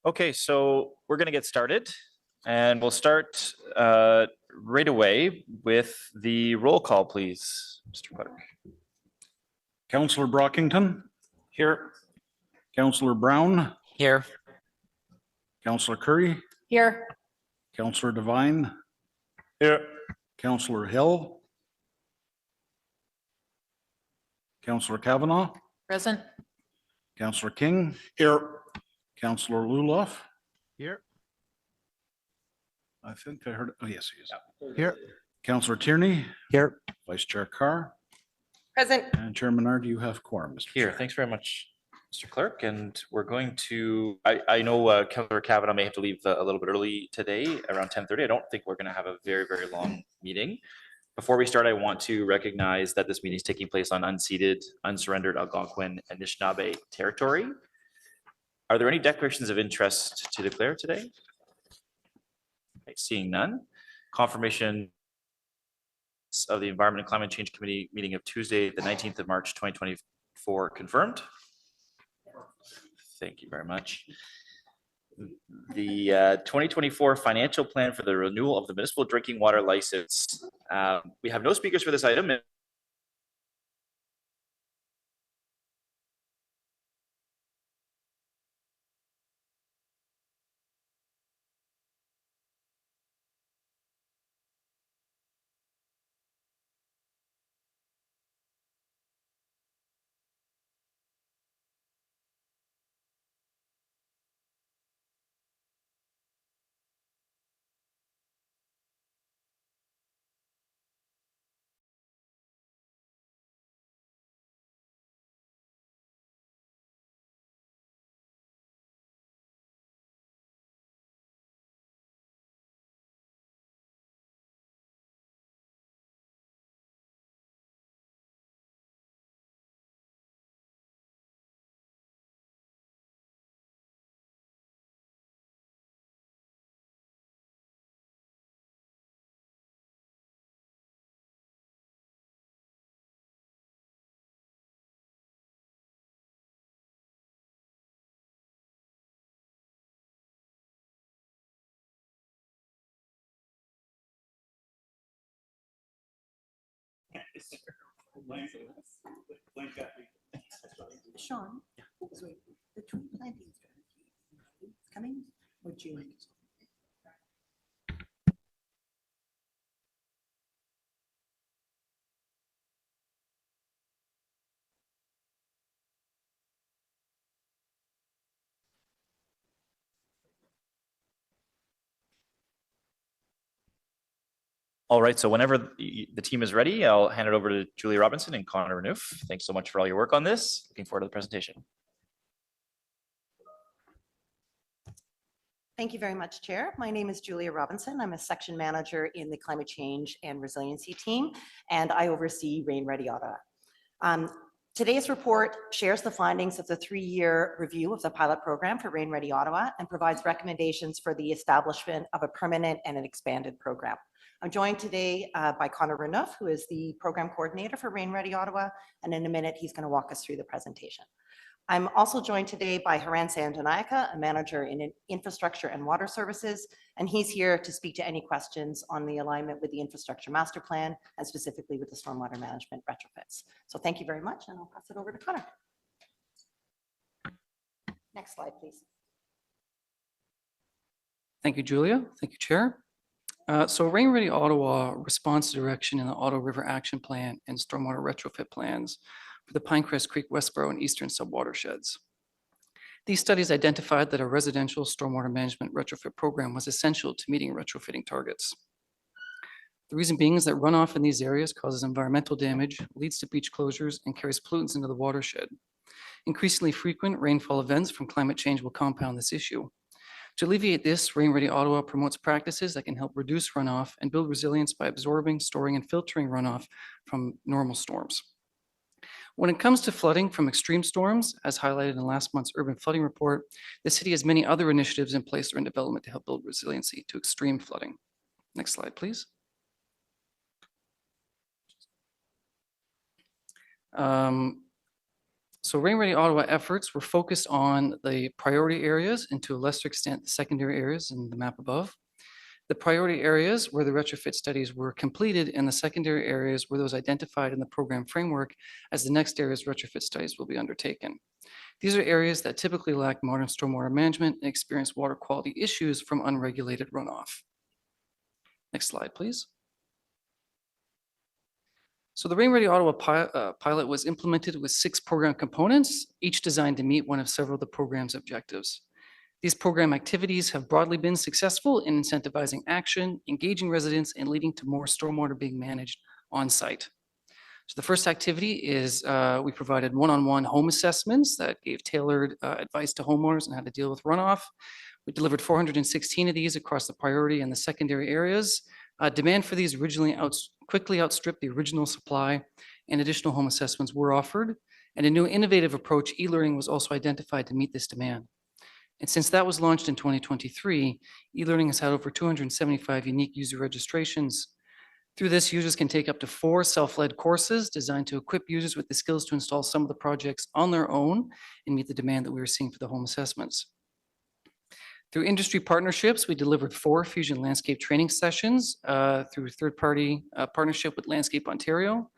Okay, so we're going to get started, and we'll start right away with the roll call, please, Mr. Clerk. Councillor Brockington. Here. Councillor Brown. Here. Councillor Curry. Here. Councillor Devine. Here. Councillor Hill. Councillor Kavanaugh. Present. Councillor King. Here. Councillor Luloff. Here. I think I heard, oh yes, he is. Here. Councillor Tierney. Here. Vice Chair Carr. Present. And Chair Menard, you have quorum, Mr. Here. Chair. Thanks very much, Mr. Clerk. And we're going to, I know Councillor Kavanaugh may have to leave a little bit early today, around 10:30. I don't think we're going to have a very, very long meeting. Before we start, I want to recognize that this meeting is taking place on unceded, unsurrendered Algonquin and Anishinaabe territory. Are there any declarations of interest to declare today? Okay, seeing none. Confirmation of the Environment and Climate Change Committee meeting of Tuesday, the 19th of March, 2024 confirmed. Thank you very much. The 2024 financial plan for the renewal of the municipal drinking water license. We have no speakers for this item. Sean, the tree planting strategy is coming or June? All right, so whenever the team is ready, I'll hand it over to Julia Robinson and Connor Renouf. Thanks so much for all your work on this. Looking forward to the presentation. Thank you very much, Chair. My name is Julia Robinson. I'm a section manager in the Climate Change and Resiliency team, and I oversee Rain Ready Ottawa. Today's report shares the findings of the 3-year review of the pilot program for Rain Ready Ottawa and provides recommendations for the establishment of a permanent and an expanded program. I'm joined today by Connor Renouf, who is the program coordinator for Rain Ready Ottawa, and in a minute, he's going to walk us through the presentation. I'm also joined today by Haran Sandanaika, a manager in infrastructure and water services, and he's here to speak to any questions on the alignment with the infrastructure master plan and specifically with the stormwater management retrofits. So thank you very much, and I'll pass it over to Connor. Next slide, please. Thank you, Julia. Thank you, Chair. So Rain Ready Ottawa responds to direction in the Ottawa River Action Plan and stormwater retrofit plans for the Pinecrest Creek, Westboro, and Eastern subwatersheds. These studies identified that a residential stormwater management retrofit program was essential to meeting retrofitting targets. The reason being is that runoff in these areas causes environmental damage, leads to beach closures, and carries pollutants into the watershed. Increasingly frequent rainfall events from climate change will compound this issue. To alleviate this, Rain Ready Ottawa promotes practices that can help reduce runoff and build resilience by absorbing, storing, and filtering runoff from normal storms. When it comes to flooding from extreme storms, as highlighted in last month's urban flooding report, the city has many other initiatives in place or in development to help build resiliency to extreme flooding. Next slide, please. So Rain Ready Ottawa efforts were focused on the priority areas and to a lesser extent, the secondary areas in the map above. The priority areas where the retrofit studies were completed and the secondary areas were those identified in the program framework as the next areas retrofit studies will be undertaken. These are areas that typically lack modern stormwater management and experience water quality issues from unregulated runoff. Next slide, please. So the Rain Ready Ottawa pilot was implemented with 6 program components, each designed to meet one of several of the program's objectives. These program activities have broadly been successful in incentivizing action, engaging residents, and leading to more stormwater being managed on site. So the first activity is we provided one-on-one home assessments that gave tailored advice to homeowners on how to deal with runoff. We delivered 416 of these across the priority and the secondary areas. Demand for these quickly outstripped the original supply, and additional home assessments were offered. And a new innovative approach, e-learning, was also identified to meet this demand. And since that was launched in 2023, e-learning has had over 275 unique user registrations. Through this, users can take up to 4 self-led courses designed to equip users with the skills to install some of the projects on their own and meet the demand that we were seeing for the home assessments. Through industry partnerships, we delivered 4 Fusion Landscape training sessions through third-party partnership with Landscape Ontario.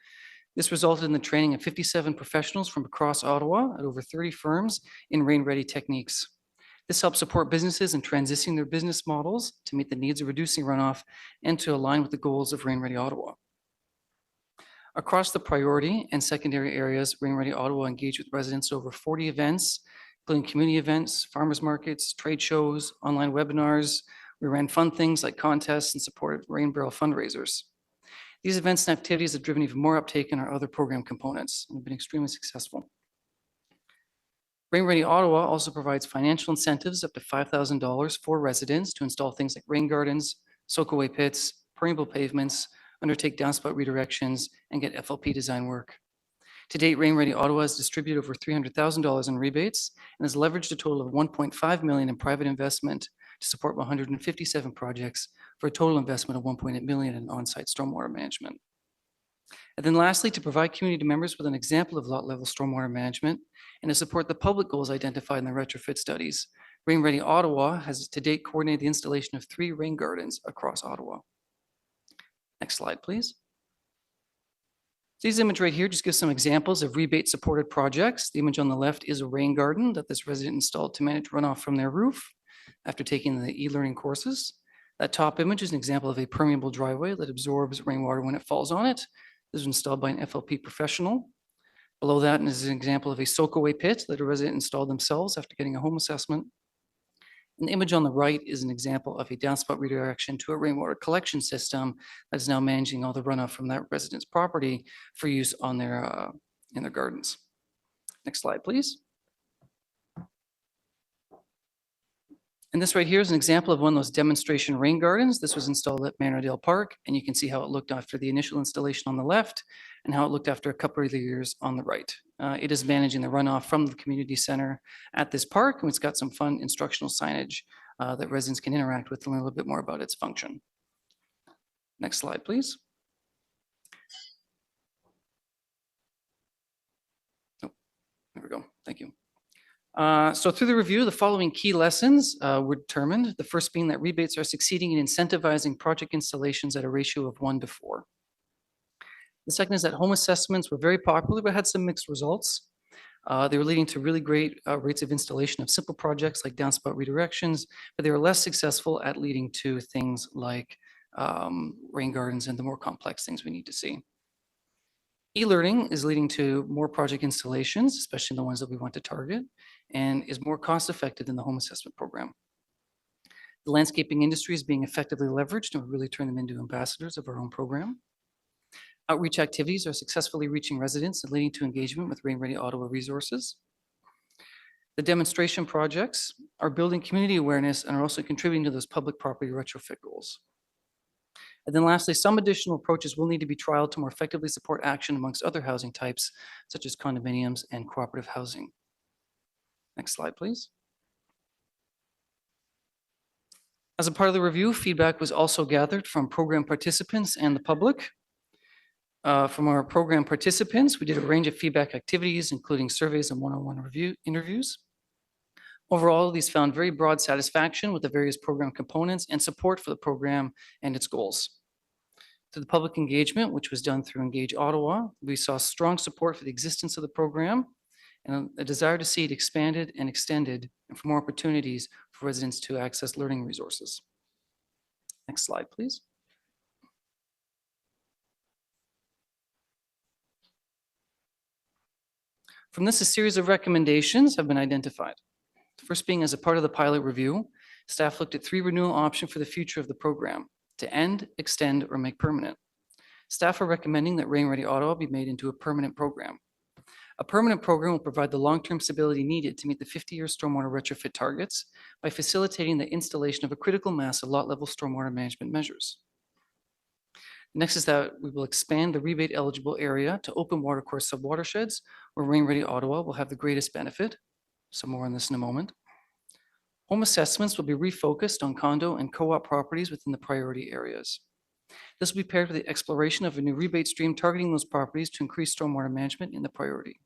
This resulted in the training of 57 professionals from across Ottawa at over 30 firms in rain-ready techniques. This helps support businesses in transitioning their business models to meet the needs of reducing runoff and to align with the goals of Rain Ready Ottawa. Across the priority and secondary areas, Rain Ready Ottawa engaged with residents over 40 events, including community events, farmers markets, trade shows, online webinars. We ran fun things like contests and supported rain barrel fundraisers. These events and activities have driven even more uptake in our other program components and have been extremely successful. Rain Ready Ottawa also provides financial incentives up to $5,000 for residents to install things like rain gardens, soak-away pits, permeable pavements, undertake downspout redirections, and get FLP design work. To date, Rain Ready Ottawa has distributed over $300,000 in rebates and has leveraged a total of $1.5 million in private investment to support 157 projects for a total investment of $1.8 million in on-site stormwater management. And then lastly, to provide community members with an example of lot-level stormwater management and to support the public goals identified in the retrofit studies, Rain Ready Ottawa has to date coordinated the installation of 3 rain gardens across Ottawa. Next slide, please. This image right here just gives some examples of rebate-supported projects. The image on the left is a rain garden that this resident installed to manage runoff from their roof after taking the e-learning courses. That top image is an example of a permeable driveway that absorbs rainwater when it falls on it. This was installed by an FLP professional. Below that is an example of a soak-away pit that a resident installed themselves after getting a home assessment. An image on the right is an example of a downspout redirection to a rainwater collection system that is now managing all the runoff from that resident's property for use on their in their gardens. Next slide, please. And this right here is an example of one of those demonstration rain gardens. This was installed at Manordale Park, and you can see how it looked after the initial installation on the left and how it looked after a couple of years on the right. It is managing the runoff from the community center at this park, and it's got some fun instructional signage that residents can interact with and learn a little bit more about its function. Next slide, please. Oh, there we go. Thank you. So through the review, the following key lessons were determined. The first being that rebates are succeeding in incentivizing project installations at a ratio of 1 to 4. The second is that home assessments were very popular, but had some mixed results. They were leading to really great rates of installation of simple projects like downspout redirections, but they were less successful at leading to things like rain gardens and the more complex things we need to see. E-learning is leading to more project installations, especially the ones that we want to target, and is more cost effective than the home assessment program. The landscaping industry is being effectively leveraged, and we really turn them into ambassadors of our own program. Outreach activities are successfully reaching residents and leading to engagement with Rain Ready Ottawa resources. The demonstration projects are building community awareness and are also contributing to those public property retrofit goals. And then lastly, some additional approaches will need to be trialed to more effectively support action amongst other housing types, such as condominiums and cooperative housing. Next slide, please. As a part of the review, feedback was also gathered from program participants and the public. From our program participants, we did a range of feedback activities, including surveys and one-on-one interviews. Overall, these found very broad satisfaction with the various program components and support for the program and its goals. To the public engagement, which was done through Engage Ottawa, we saw strong support for the existence of the program and a desire to see it expanded and extended and for more opportunities for residents to access learning resources. Next slide, please. From this, a series of recommendations have been identified. The first being, as a part of the pilot review, staff looked at 3 renewal options for the future of the program: to end, extend, or make permanent. Staff are recommending that Rain Ready Ottawa be made into a permanent program. A permanent program will provide the long-term stability needed to meet the 50-year stormwater retrofit targets by facilitating the installation of a critical mass of lot-level stormwater management measures. Next is that we will expand the rebate-eligible area to open watercourse subwatersheds, where Rain Ready Ottawa will have the greatest benefit. Some more on this in a moment. Home assessments will be refocused on condo and co-op properties within the priority areas. This will be paired with the exploration of a new rebate stream targeting those properties to increase stormwater management in the priority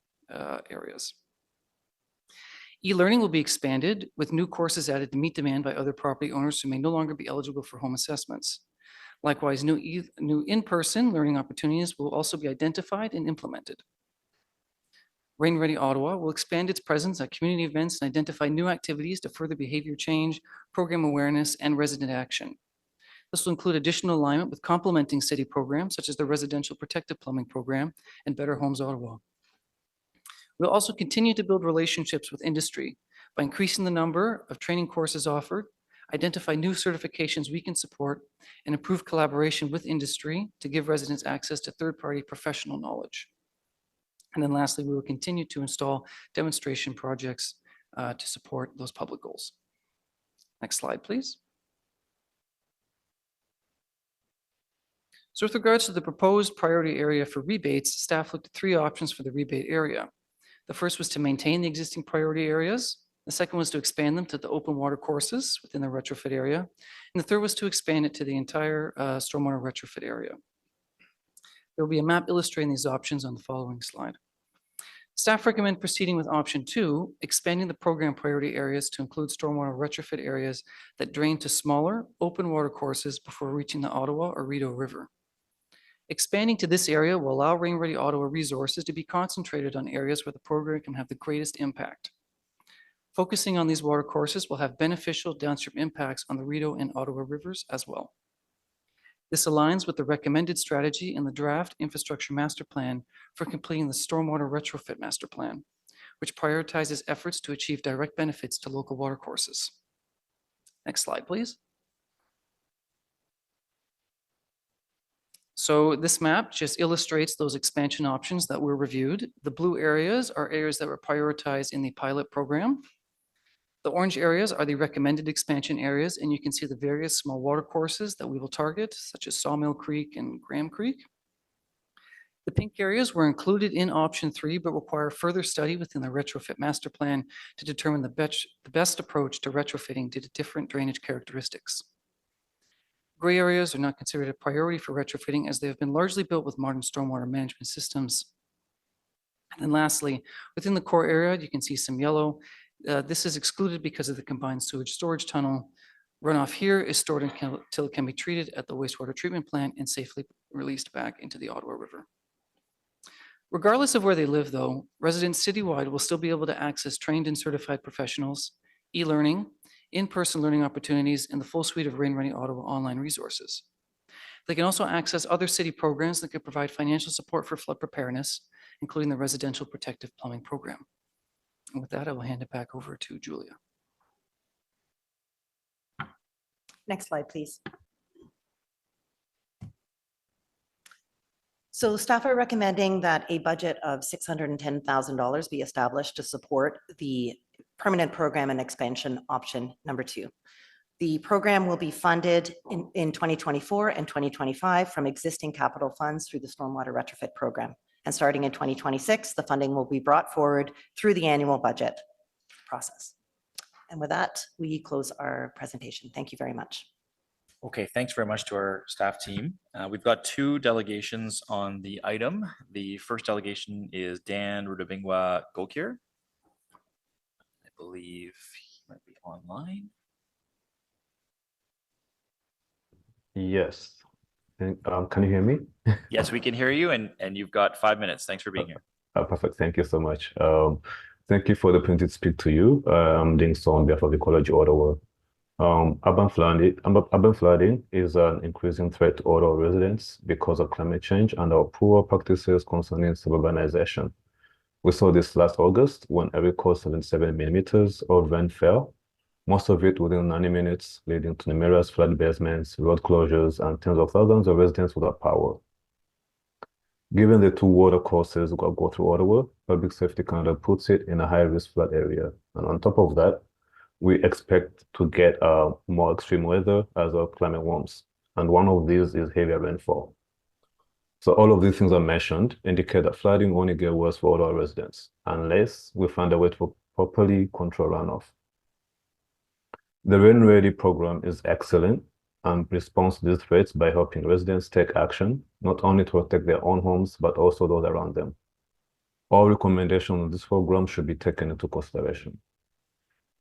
areas. E-learning will be expanded with new courses added to meet demand by other property owners who may no longer be eligible for home assessments. Likewise, new in-person learning opportunities will also be identified and implemented. Rain Ready Ottawa will expand its presence at community events and identify new activities to further behavior change, program awareness, and resident action. This will include additional alignment with complementing city programs such as the Residential Protective Plumbing Program and Better Homes Ottawa. We'll also continue to build relationships with industry by increasing the number of training courses offered, identify new certifications we can support, and improve collaboration with industry to give residents access to third-party professional knowledge. And then lastly, we will continue to install demonstration projects to support those public goals. Next slide, please. So with regards to the proposed priority area for rebates, staff looked at 3 options for the rebate area. The first was to maintain the existing priority areas. The second was to expand them to the open water courses within the retrofit area. And the third was to expand it to the entire stormwater retrofit area. There will be a map illustrating these options on the following slide. Staff recommend proceeding with option 2, expanding the program priority areas to include stormwater retrofit areas that drain to smaller open water courses before reaching the Ottawa or Rideau River. Expanding to this area will allow Rain Ready Ottawa resources to be concentrated on areas where the program can have the greatest impact. Focusing on these water courses will have beneficial downstream impacts on the Rideau and Ottawa rivers as well. This aligns with the recommended strategy in the draft infrastructure master plan for completing the stormwater retrofit master plan, which prioritizes efforts to achieve direct benefits to local water courses. Next slide, please. So this map just illustrates those expansion options that were reviewed. The blue areas are areas that were prioritized in the pilot program. The orange areas are the recommended expansion areas, and you can see the various small water courses that we will target, such as Sawmill Creek and Graham Creek. The pink areas were included in option 3, but require further study within the retrofit master plan to determine the best approach to retrofitting due to different drainage characteristics. Gray areas are not considered a priority for retrofitting as they have been largely built with modern stormwater management systems. And then lastly, within the core area, you can see some yellow. This is excluded because of the combined sewage storage tunnel. Runoff here is stored until it can be treated at the wastewater treatment plant and safely released back into the Ottawa River. Regardless of where they live, though, residents citywide will still be able to access trained and certified professionals, e-learning, in-person learning opportunities, and the full suite of Rain Ready Ottawa online resources. They can also access other city programs that could provide financial support for flood preparedness, including the Residential Protective Plumbing Program. And with that, I will hand it back over to Julia. Next slide, please. So staff are recommending that a budget of $610,000 be established to support the permanent program and expansion option number 2. The program will be funded in 2024 and 2025 from existing capital funds through the stormwater retrofit program. And starting in 2026, the funding will be brought forward through the annual budget process. And with that, we close our presentation. Thank you very much. Okay, thanks very much to our staff team. We've got two delegations on the item. The first delegation is Dan Rudabingwa Gokir. I believe he might be online. Yes. Can you hear me? Yes, we can hear you, and you've got 5 minutes. Thanks for being here. Perfect. Thank you so much. Thank you for the opportunity to speak to you. I'm doing so on behalf of Ecology Ottawa. Urban flooding is an increasing threat to Ottawa residents because of climate change and our poor practices concerning suburbanization. We saw this last August when a record 77 millimeters of rain fell, most of it within 90 minutes, leading to numerous flood basements, road closures, and tens of thousands of residents without power. Given the two water courses that go through Ottawa, Public Safety Canada puts it in a high-risk flood area. And on top of that, we expect to get more extreme weather as our climate warms. And one of these is heavy rainfall. So all of these things I mentioned indicate that flooding only gets worse for all our residents, unless we find a way to properly control runoff. The Rain Ready program is excellent and responds to these threats by helping residents take action, not only to protect their own homes, but also those around them. All recommendations of this program should be taken into consideration.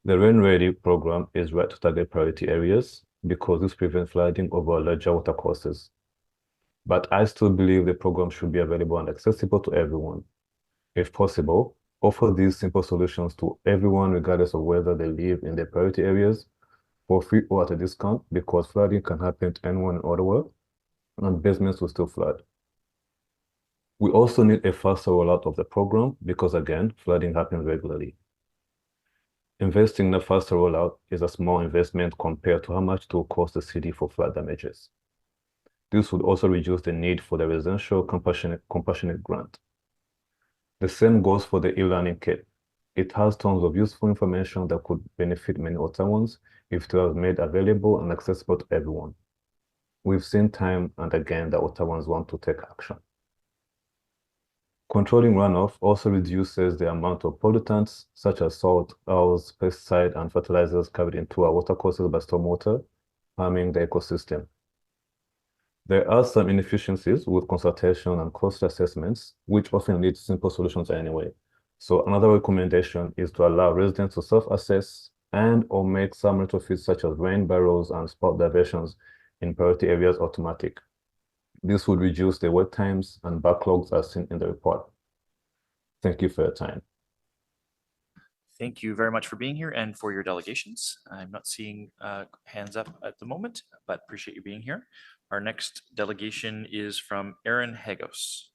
The Rain Ready program is right to target priority areas because this prevents flooding over larger water courses. But I still believe the program should be available and accessible to everyone. If possible, offer these simple solutions to everyone regardless of whether they live in the priority areas for free or at a discount, because flooding can happen to anyone in Ottawa and basements will still flood. We also need a faster rollout of the program because, again, flooding happens regularly. Investing in a faster rollout is a small investment compared to how much it will cost the city for flood damages. This would also reduce the need for the residential compassionate grant. The same goes for the e-learning kit. It has tons of useful information that could benefit many Ottawans if it was made available and accessible to everyone. We've seen time and again that Ottawans want to take action. Controlling runoff also reduces the amount of pollutants such as salt, oils, pesticides, and fertilizers carried into our watercourses by stormwater, harming the ecosystem. There are some inefficiencies with consultation and cost assessments, which often lead to simple solutions anyway. So another recommendation is to allow residents to self-assess and or make some retrofits such as rain barrels and spout diversions in priority areas automatic. This would reduce the wait times and backlogs as seen in the report. Thank you for your time. Thank you very much for being here and for your delegations. I'm not seeing hands up at the moment, but appreciate you being here. Our next delegation is from Aaron Hagos.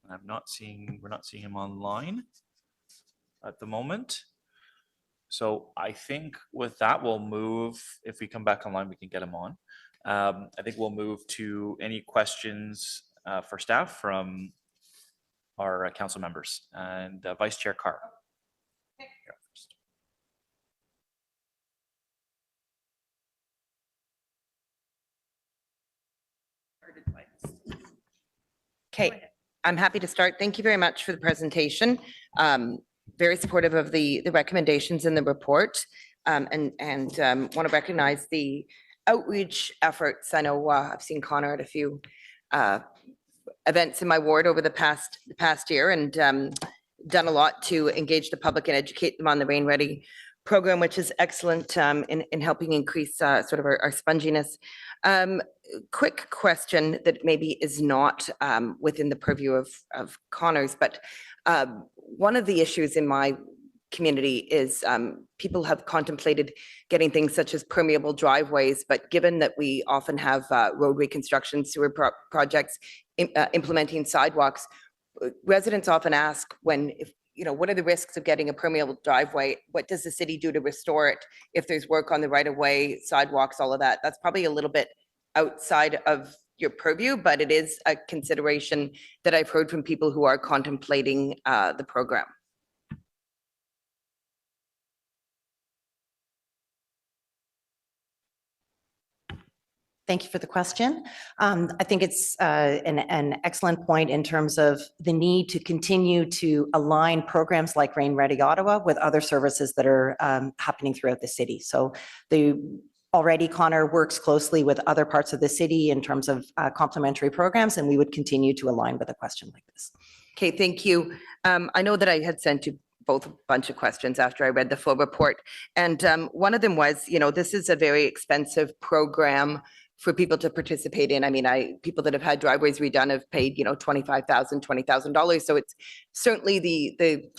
We're not seeing him online at the moment. So I think with that, we'll move, if we come back online, we can get him on. I think we'll move to any questions for staff from our council members, and Vice Chair Carr. Okay, I'm happy to start. Thank you very much for the presentation. Very supportive of the recommendations in the report, and want to recognize the outreach efforts. I know I've seen Connor at a few events in my ward over the past year, and done a lot to engage the public and educate them on the Rain Ready program, which is excellent in helping increase sort of our sponginess. Quick question that maybe is not within the purview of Connor's, but one of the issues in my community is people have contemplated getting things such as permeable driveways, but given that we often have road reconstruction, sewer projects, implementing sidewalks, residents often ask what are the risks of getting a permeable driveway? What does the city do to restore it if there's work on the right of way, sidewalks, all of that? That's probably a little bit outside of your purview, but it is a consideration that I've heard from people who are contemplating the program. Thank you for the question. I think it's an excellent point in terms of the need to continue to align programs like Rain Ready Ottawa with other services that are happening throughout the city. So the Already, Connor works closely with other parts of the city in terms of complementary programs, and we would continue to align with a question like this. Okay, thank you. I know that I had sent you both a bunch of questions after I read the full report. And one of them was, this is a very expensive program for people to participate in. I mean, people that have had driveways redone have paid, $25,000, $20,000. So it's certainly the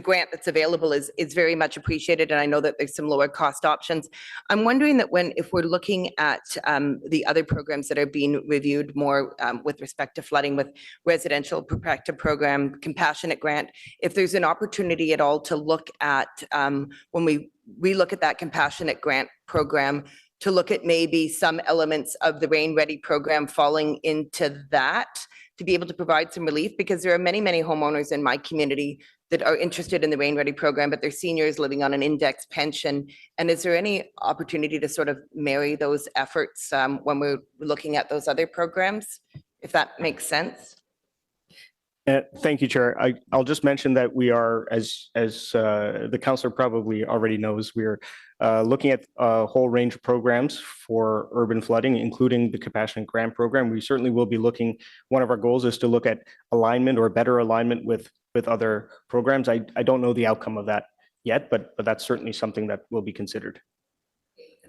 grant that's available is very much appreciated. And I know that there's some lower cost options. I'm wondering that if we're looking at the other programs that are being reviewed more with respect to flooding with residential protective program, compassionate grant, if there's an opportunity at all to look at, when we relook at that compassionate grant program, to look at maybe some elements of the Rain Ready program falling into that, to be able to provide some relief, because there are many, many homeowners in my community that are interested in the Rain Ready program, but they're seniors living on an index pension. And is there any opportunity to sort of marry those efforts when we're looking at those other programs, if that makes sense? Thank you, Chair. I'll just mention that we are, as the councillor probably already knows, we're looking at a whole range of programs for urban flooding, including the Compassionate Grant Program. We certainly will be looking, one of our goals is to look at alignment or better alignment with other programs. I don't know the outcome of that yet, but that's certainly something that will be considered.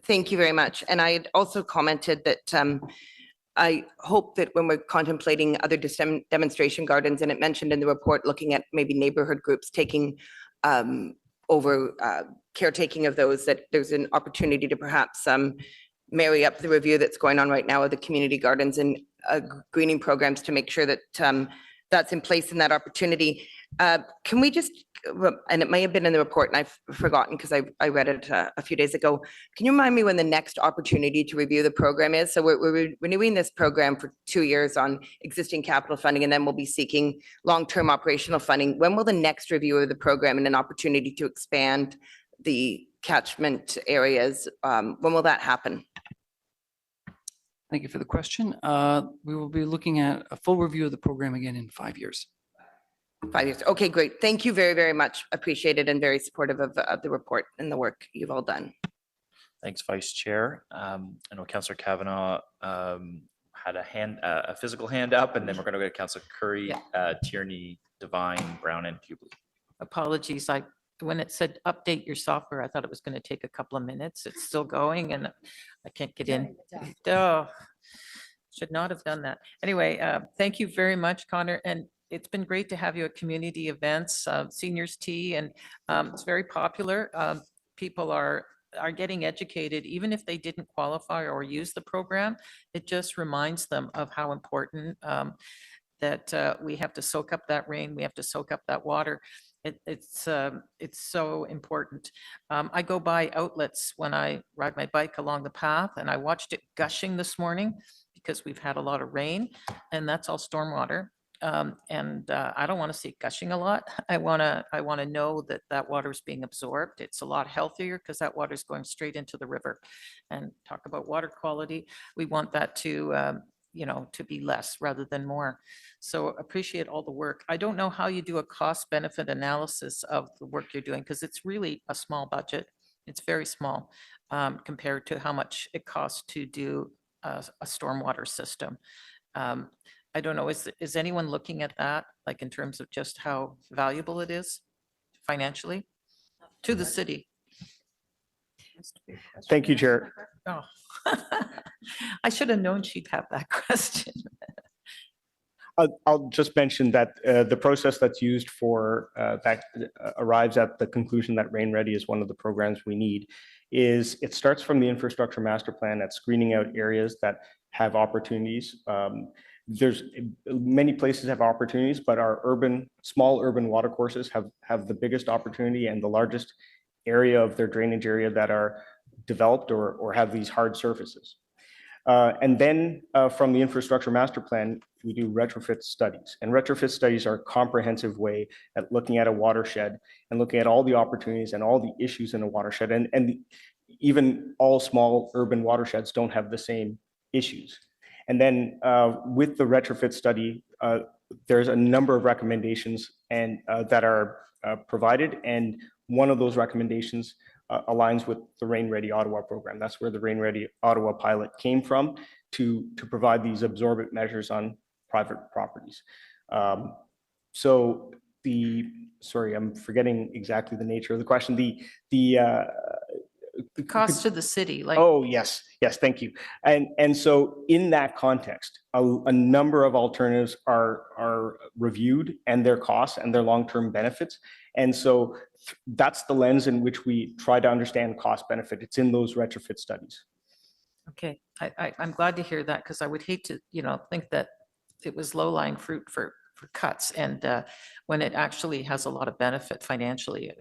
Thank you very much. And I had also commented that I hope that when we're contemplating other demonstration gardens, and it mentioned in the report, looking at maybe neighborhood groups taking over caretaking of those, that there's an opportunity to perhaps marry up the review that's going on right now of the community gardens and greening programs to make sure that that's in place in that opportunity. Can we just, and it may have been in the report and I've forgotten because I read it a few days ago. Can you remind me when the next opportunity to review the program is? So we're renewing this program for 2 years on existing capital funding, and then we'll be seeking long-term operational funding. When will the next review of the program and an opportunity to expand the catchment areas, when will that happen? Thank you for the question. We will be looking at a full review of the program again in 5 years. 5 years. Okay, great. Thank you very, very much. Appreciated and very supportive of the report and the work you've all done. Thanks, Vice Chair. I know Councillor Kavanaugh had a physical hand up, and then we're going to go to Councillor Curry, Tierney, Devine, Brown, and Hubel. Apologies. When it said update your software, I thought it was going to take a couple of minutes. It's still going and I can't get in. Oh, should not have done that. Anyway, thank you very much, Connor. And it's been great to have you at community events, seniors tea, and it's very popular. People are getting educated, even if they didn't qualify or use the program. It just reminds them of how important that we have to soak up that rain. We have to soak up that water. It's so important. I go by outlets when I ride my bike along the path, and I watched it gushing this morning because we've had a lot of rain, and that's all stormwater. I don't want to see it gushing a lot. I want to know that that water is being absorbed. It's a lot healthier because that water is going straight into the river. And talk about water quality. We want that to to be less rather than more. So appreciate all the work. I don't know how you do a cost benefit analysis of the work you're doing, because it's really a small budget. It's very small compared to how much it costs to do a stormwater system. I don't know, is anyone looking at that, like in terms of just how valuable it is financially to the city? Thank you, Chair. Oh, I should have known she'd have that question. I'll just mention that the process that's used for that arrives at the conclusion that Rain Ready is one of the programs we need. Is it starts from the infrastructure master plan at screening out areas that have opportunities. There's many places have opportunities, but our small urban water courses have the biggest opportunity and the largest area of their drainage area that are developed or have these hard surfaces. And then from the infrastructure master plan, we do retrofit studies. And retrofit studies are a comprehensive way at looking at a watershed and looking at all the opportunities and all the issues in a watershed. And even all small urban watersheds don't have the same issues. And then with the retrofit study, there's a number of recommendations and that are provided. And one of those recommendations aligns with the Rain Ready Ottawa program. That's where the Rain Ready Ottawa pilot came from to provide these absorbent measures on private properties. So sorry, I'm forgetting exactly the nature of the question. The Cost to the city, like. Oh, yes, thank you. And so in that context, a number of alternatives are reviewed, and their costs and their long-term benefits. And so that's the lens in which we try to understand cost benefit. It's in those retrofit studies. Okay, I'm glad to hear that, because I would hate to, think that it was low-lying fruit for cuts, and when it actually has a lot of benefit financially,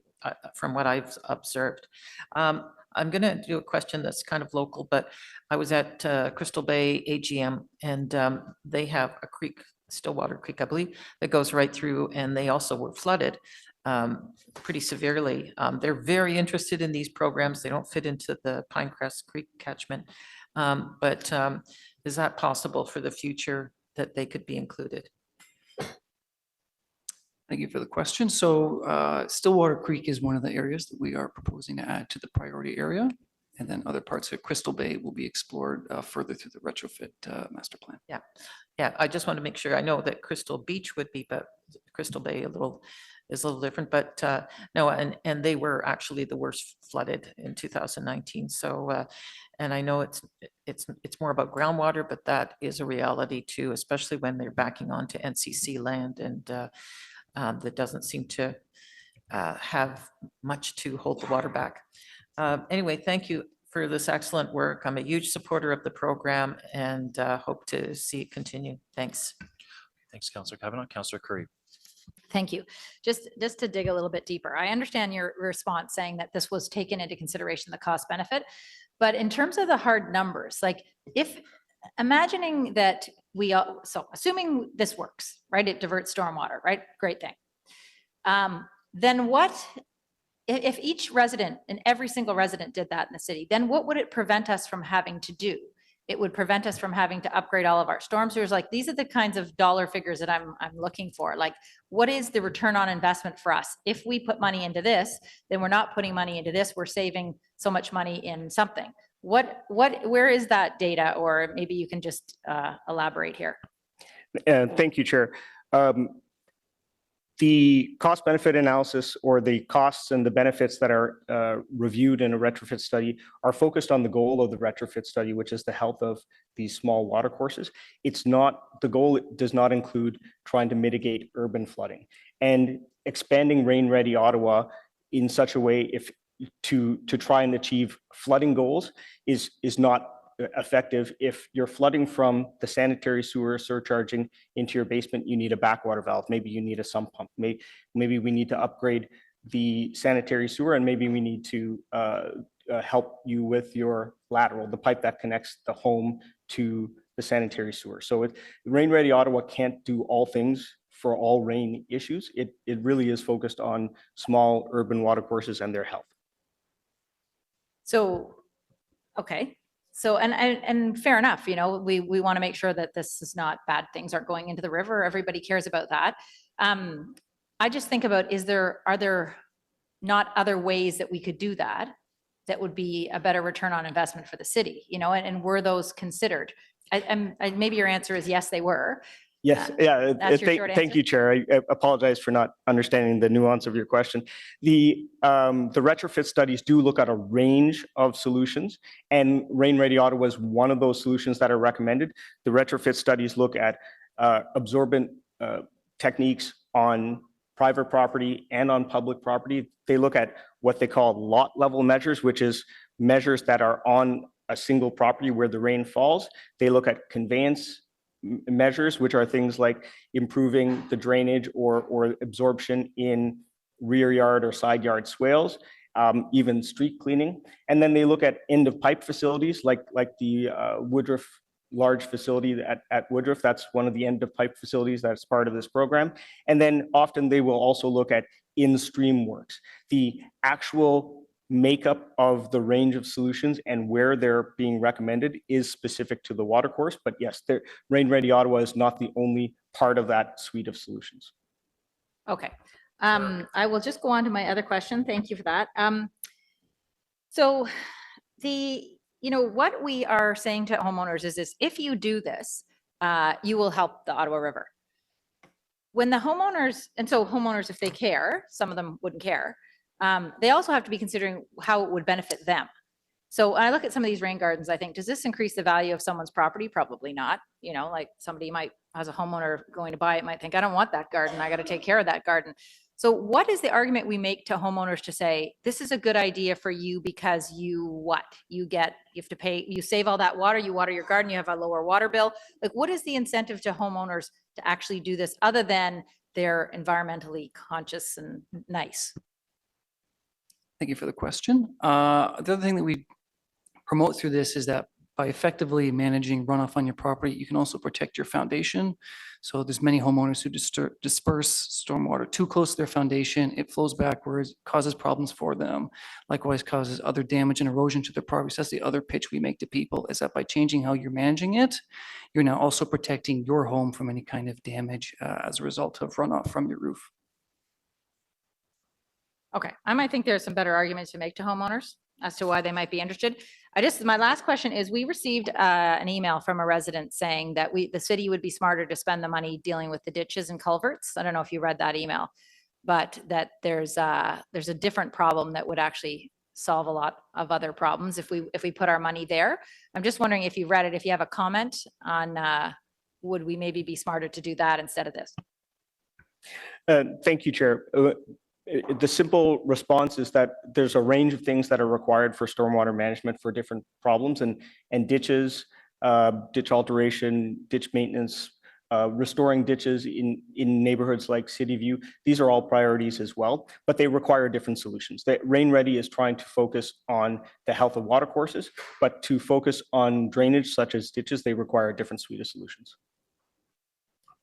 from what I've observed. I'm going to do a question that's kind of local, but I was at Crystal Bay AGM, and they have a creek, Stillwater Creek, I believe, that goes right through, and they also were flooded pretty severely. They're very interested in these programs. They don't fit into the Pinecrest Creek catchment, but is that possible for the future that they could be included? Thank you for the question. So Stillwater Creek is one of the areas that we are proposing to add to the priority area. And then other parts of Crystal Bay will be explored further through the retrofit master plan. Yeah, I just want to make sure. I know that Crystal Beach would be, but Crystal Bay is a little different, but no, and they were actually the worst flooded in 2019. So, and I know it's more about groundwater, but that is a reality too, especially when they're backing onto NCC land, and that doesn't seem to have much to hold the water back. Anyway, thank you for this excellent work. I'm a huge supporter of the program, and hope to see it continue. Thanks. Thanks, Councillor Kavanaugh. Councillor Curry. Thank you. Just to dig a little bit deeper, I understand your response saying that this was taken into consideration, the cost benefit, but in terms of the hard numbers, like if imagining that so assuming this works, right? It diverts stormwater, right? Great thing. Then what, if each resident and every single resident did that in the city, then what would it prevent us from having to do? It would prevent us from having to upgrade all of our storm sewers. Like, these are the kinds of dollar figures that I'm looking for. Like, what is the return on investment for us? If we put money into this, then we're not putting money into this. We're saving so much money in something. Where is that data? Or maybe you can just elaborate here. Thank you, Chair. The cost benefit analysis, or the costs and the benefits that are reviewed in a retrofit study, are focused on the goal of the retrofit study, which is the health of these small water courses. It's not, the goal does not include trying to mitigate urban flooding, and expanding Rain Ready Ottawa in such a way to try and achieve flooding goals is not effective. If you're flooding from the sanitary sewer surcharging into your basement, you need a backwater valve. Maybe you need a sump pump. Maybe we need to upgrade the sanitary sewer, and maybe we need to help you with your lateral, the pipe that connects the home to the sanitary sewer. So Rain Ready Ottawa can't do all things for all rain issues. It really is focused on small urban water courses and their health. So, okay. So, and fair enough, we want to make sure that this is not, bad things aren't going into the river. Everybody cares about that. I just think about, are there not other ways that we could do that would be a better return on investment for the city, and were those considered? Maybe your answer is yes, they were. Yes, yeah. Thank you, Chair. I apologize for not understanding the nuance of your question. The retrofit studies do look at a range of solutions, and Rain Ready Ottawa is one of those solutions that are recommended. The retrofit studies look at absorbent techniques on private property and on public property. They look at what they call lot level measures, which is measures that are on a single property where the rain falls. They look at conveyance measures, which are things like improving the drainage or absorption in rear yard or side yard swales, even street cleaning. And then they look at end of pipe facilities like the Woodruff large facility at Woodruff. That's one of the end of pipe facilities that's part of this program. And then often they will also look at in-stream works, the actual makeup of the range of solutions and where they're being recommended is specific to the water course. But yes, Rain Ready Ottawa is not the only part of that suite of solutions. Okay. I will just go on to my other question. Thank you for that. So what we are saying to homeowners is this: if you do this, you will help the Ottawa River. When the homeowners, and so homeowners, if they care, some of them wouldn't care, they also have to be considering how it would benefit them. So when I look at some of these rain gardens, I think, does this increase the value of someone's property? Probably not. Like somebody might, as a homeowner going to buy it, might think, I don't want that garden. I got to take care of that garden. So what is the argument we make to homeowners to say, this is a good idea for you because you have to pay, you save all that water, you water your garden, you have a lower water bill. Like, what is the incentive to homeowners to actually do this other than they're environmentally conscious and nice? Thank you for the question. The other thing that we promote through this is that by effectively managing runoff on your property, you can also protect your foundation. So there's many homeowners who disperse stormwater too close to their foundation. It flows backwards, causes problems for them. Likewise, causes other damage and erosion to their property. So that's the other pitch we make to people, is that by changing how you're managing it, you're now also protecting your home from any kind of damage as a result of runoff from your roof. Okay, I might think there's some better arguments to make to homeowners as to why they might be interested. My last question is, we received an email from a resident saying that the city would be smarter to spend the money dealing with the ditches and culverts. I don't know if you read that email, but that there's a different problem that would actually solve a lot of other problems if we put our money there. I'm just wondering if you read it, if you have a comment on would we maybe be smarter to do that instead of this? Thank you, Chair. The simple response is that there's a range of things that are required for stormwater management for different problems, and ditches, ditch alteration, ditch maintenance, restoring ditches in neighborhoods like City View. These are all priorities as well, but they require different solutions. Rain Ready is trying to focus on the health of watercourses, but to focus on drainage such as ditches, they require a different suite of solutions.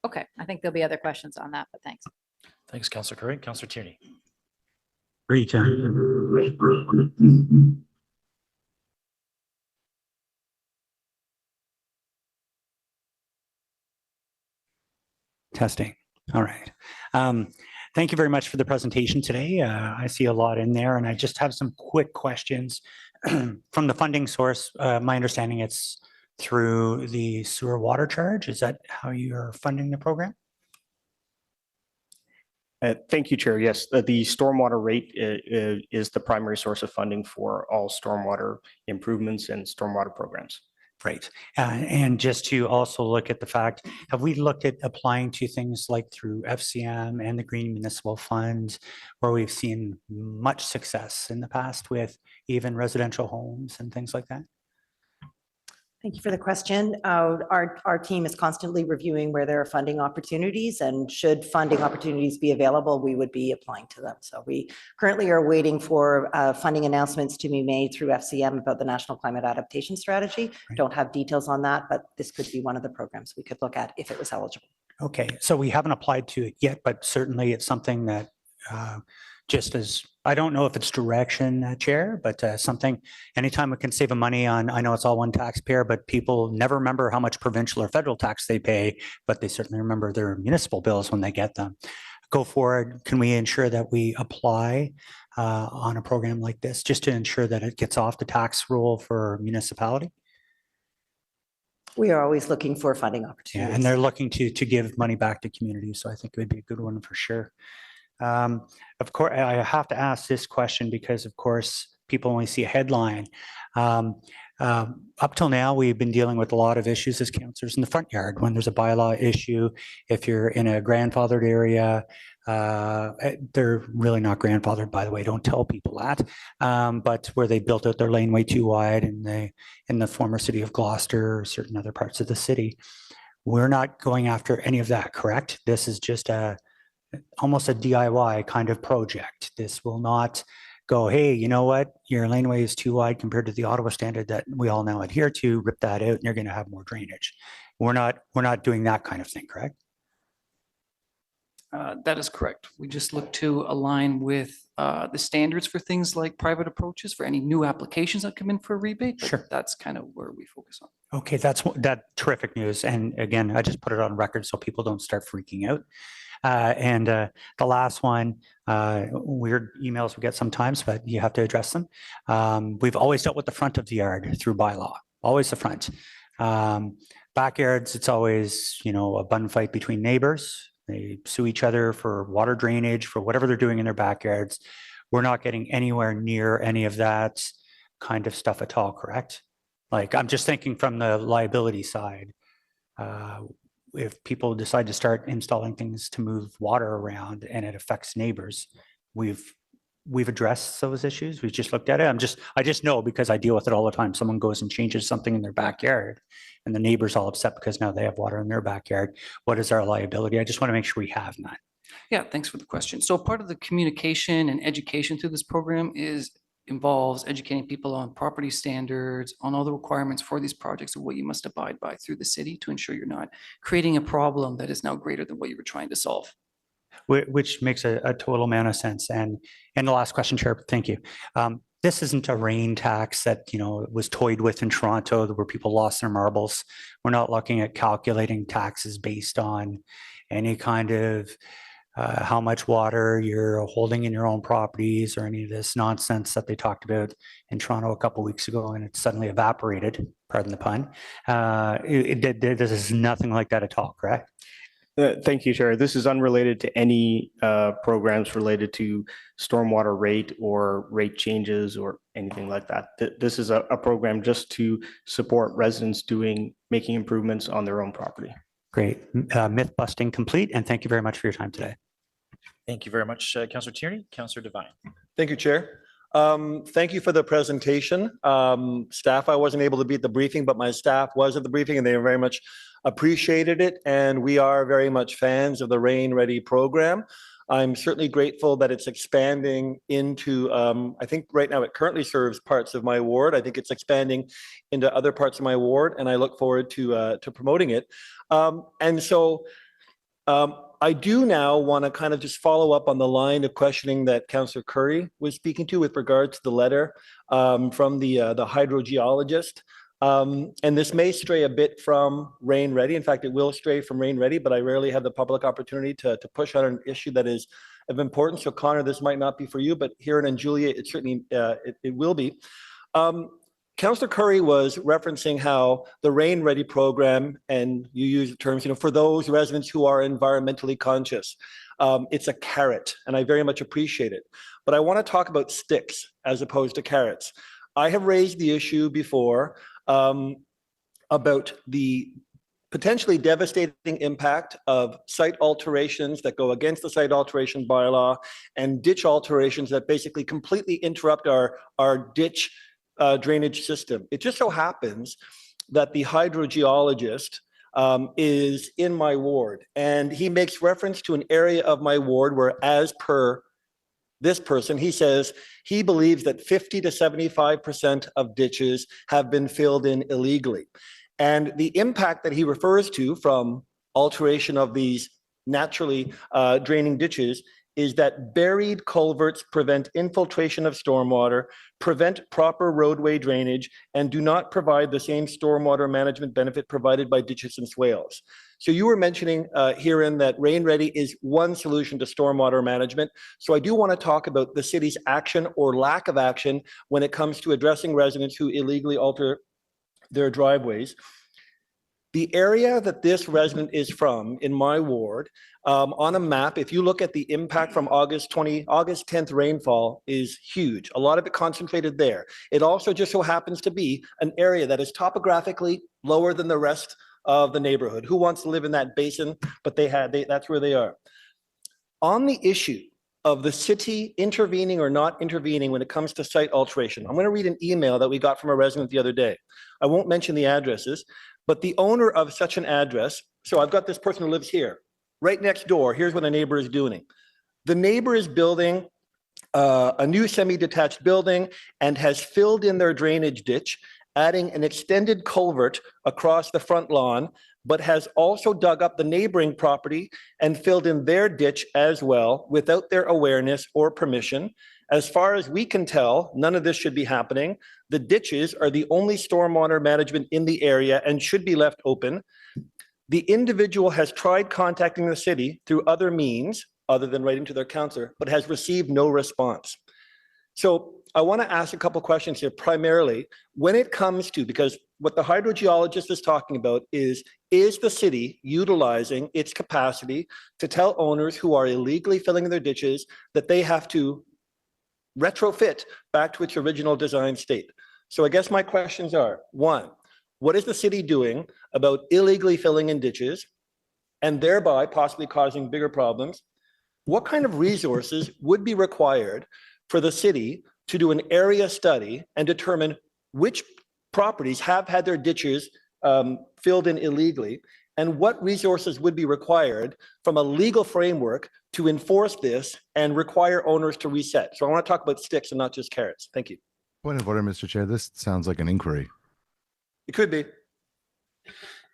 Okay, I think there'll be other questions on that, but thanks. Thanks, Councillor Curry. Councillor Tierney. Great. Testing. All right. Thank you very much for the presentation today. I see a lot in there, and I just have some quick questions. From the funding source, my understanding it's through the sewer water charge. Is that how you're funding the program? Thank you, Chair. Yes, the stormwater rate is the primary source of funding for all stormwater improvements and stormwater programs. Right. And just to also look at the fact, have we looked at applying to things like through FCM and the Green Municipal Fund, where we've seen much success in the past with even residential homes and things like that? Thank you for the question. Our team is constantly reviewing where there are funding opportunities, and should funding opportunities be available, we would be applying to them. So we currently are waiting for funding announcements to be made through FCM about the National Climate Adaptation Strategy. Right. Don't have details on that, but this could be one of the programs we could look at if it was eligible. Okay, so we haven't applied to it yet, but certainly it's something that just as, I don't know if it's direction, Chair, but something, anytime we can save money on, I know it's all one taxpayer, but people never remember how much provincial or federal tax they pay, but they certainly remember their municipal bills when they get them. Go forward, can we ensure that we apply on a program like this, just to ensure that it gets off the tax roll for municipality? We are always looking for funding Yeah, opportunities. and they're looking to give money back to communities, so I think it would be a good one for sure. Of course, I have to ask this question because, of course, people only see a headline. Up till now, we've been dealing with a lot of issues as councillors in the front yard. When there's a bylaw issue, if you're in a grandfathered area, they're really not grandfathered, by the way, don't tell people that, but where they built out their laneway too wide in the former city of Gloucester or certain other parts of the city. We're not going after any of that, correct? This is just almost a DIY kind of project. This will not go, hey, you know what? Your laneway is too wide compared to the Ottawa standard that we all now adhere to, rip that out and you're going to have more drainage. We're not doing that kind of thing, correct? That is correct. We just look to align with the standards for things like private approaches for any new applications that come in for a rebate. But Sure. That's kind of where we focus on. Okay, that's terrific news. And again, I just put it on record so people don't start freaking out. The last one, weird emails we get sometimes, but you have to address them. We've always dealt with the front of the yard through bylaw, always the front. Backyards, it's always, a bun fight between neighbors. They sue each other for water drainage, for whatever they're doing in their backyards. We're not getting anywhere near any of that kind of stuff at all, correct? Like, I'm just thinking from the liability side. If people decide to start installing things to move water around and it affects neighbors, we've addressed those issues. We've just looked at it. I just know because I deal with it all the time. Someone goes and changes something in their backyard and the neighbor's all upset because now they have water in their backyard. What is our liability? I just want to make sure we have that. Yeah, thanks for the question. So part of the communication and education through this program involves educating people on property standards, on all the requirements for these projects and what you must abide by through the city to ensure you're not creating a problem that is now greater than what you were trying to solve. Which makes a total amount of sense. And the last question, Chair, thank you. This isn't a rain tax that, was toyed with in Toronto where people lost their marbles. We're not looking at calculating taxes based on any kind of how much water you're holding in your own properties or any of this nonsense that they talked about in Toronto a couple of weeks ago, and it suddenly evaporated, pardon the pun. This is nothing like that at all, correct? Thank you, Chair. This is unrelated to any programs related to stormwater rate or rate changes or anything like that. This is a program just to support residents making improvements on their own property. Great. Myth busting complete, and thank you very much for your time today. Thank you very much, Councillor Tierney. Councillor Devine. Thank you, Chair. Thank you for the presentation. Staff, I wasn't able to be at the briefing, but my staff was at the briefing and they very much appreciated it. And we are very much fans of the Rain Ready program. I'm certainly grateful that it's expanding into, I think right now it currently serves parts of my ward. I think it's expanding into other parts of my ward, and I look forward to promoting it. I do now want to kind of just follow up on the line of questioning that Councillor Curry was speaking to with regard to the letter from the hydrogeologist. And this may stray a bit from Rain Ready. In fact, it will stray from Rain Ready, but I rarely have the public opportunity to push on an issue that is of importance. So Connor, this might not be for you, but here in Julia, it certainly it will be. Councillor Curry was referencing how the Rain Ready program, and you use the terms, for those residents who are environmentally conscious, it's a carrot, and I very much appreciate it. But I want to talk about sticks as opposed to carrots. I have raised the issue before about the potentially devastating impact of site alterations that go against the site alteration bylaw and ditch alterations that basically completely interrupt our ditch drainage system. It just so happens that the hydrogeologist is in my ward, and he makes reference to an area of my ward where, as per this person, he says he believes that 50 to 75% of ditches have been filled in illegally. And the impact that he refers to from alteration of these naturally draining ditches is that buried culverts prevent infiltration of stormwater, prevent proper roadway drainage, and do not provide the same stormwater management benefit provided by ditches and swales. So you were mentioning herein that Rain Ready is one solution to stormwater management. So I do want to talk about the city's action or lack of action when it comes to addressing residents who illegally alter their driveways. The area that this resident is from in my ward, on a map, if you look at the impact from August 10th rainfall is huge. A lot of it concentrated there. It also just so happens to be an area that is topographically lower than the rest of the neighborhood. Who wants to live in that basin? But that's where they are. On the issue of the city intervening or not intervening when it comes to site alteration, I'm going to read an email that we got from a resident the other day. I won't mention the addresses, but the owner of such an address, so I've got this person who lives here, right next door. Here's what a neighbor is doing. The neighbor is building a new semi-detached building and has filled in their drainage ditch, adding an extended culvert across the front lawn, but has also dug up the neighboring property and filled in their ditch as well without their awareness or permission. As far as we can tell, none of this should be happening. The ditches are the only stormwater management in the area and should be left open. The individual has tried contacting the city through other means other than writing to their counselor, but has received no response. So I want to ask a couple questions here, primarily when it comes to, because what the hydrogeologist is talking about is the city utilizing its capacity to tell owners who are illegally filling their ditches that they have to retrofit back to its original design state? So I guess my questions are, one, what is the city doing about illegally filling in ditches and thereby possibly causing bigger problems? What kind of resources would be required for the city to do an area study and determine which properties have had their ditches filled in illegally, and what resources would be required from a legal framework to enforce this and require owners to reset? So I want to talk about sticks and not just carrots. Thank you. Point of order, Mr. Chair. This sounds like an inquiry It could be.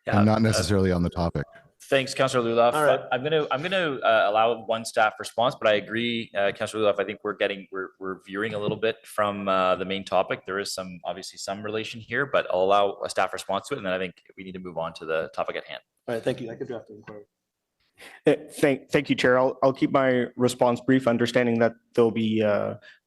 and not necessarily on the topic. Thanks, Councillor Luloff. All right. I'm gonna allow one staff response, but I agree, Councillor Luloff. I think we're veering a little bit from the main topic. There is obviously some relation here, but I'll allow a staff response to it, and then I think we need to move on to the topic at hand. All right, thank you. I could draft an inquiry. Thank you, Chair. I'll keep my response brief, understanding that there'll be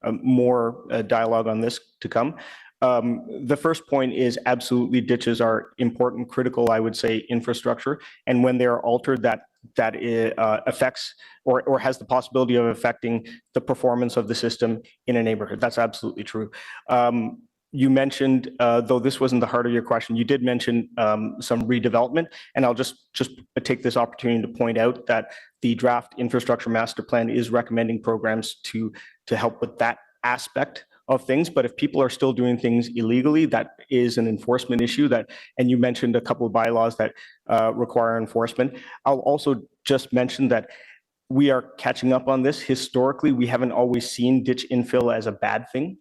more dialogue on this to come. The first point is absolutely ditches are important, critical, I would say, infrastructure. And when they're altered, that affects or has the possibility of affecting the performance of the system in a neighborhood. That's absolutely true. You mentioned, though this wasn't the heart of your question, you did mention some redevelopment, and I'll just take this opportunity to point out that the draft infrastructure master plan is recommending programs to help with that aspect of things. But if people are still doing things illegally, that is an enforcement issue. And you mentioned a couple of bylaws that require enforcement. I'll also just mention that we are catching up on this. Historically, we haven't always seen ditch infill as a bad thing.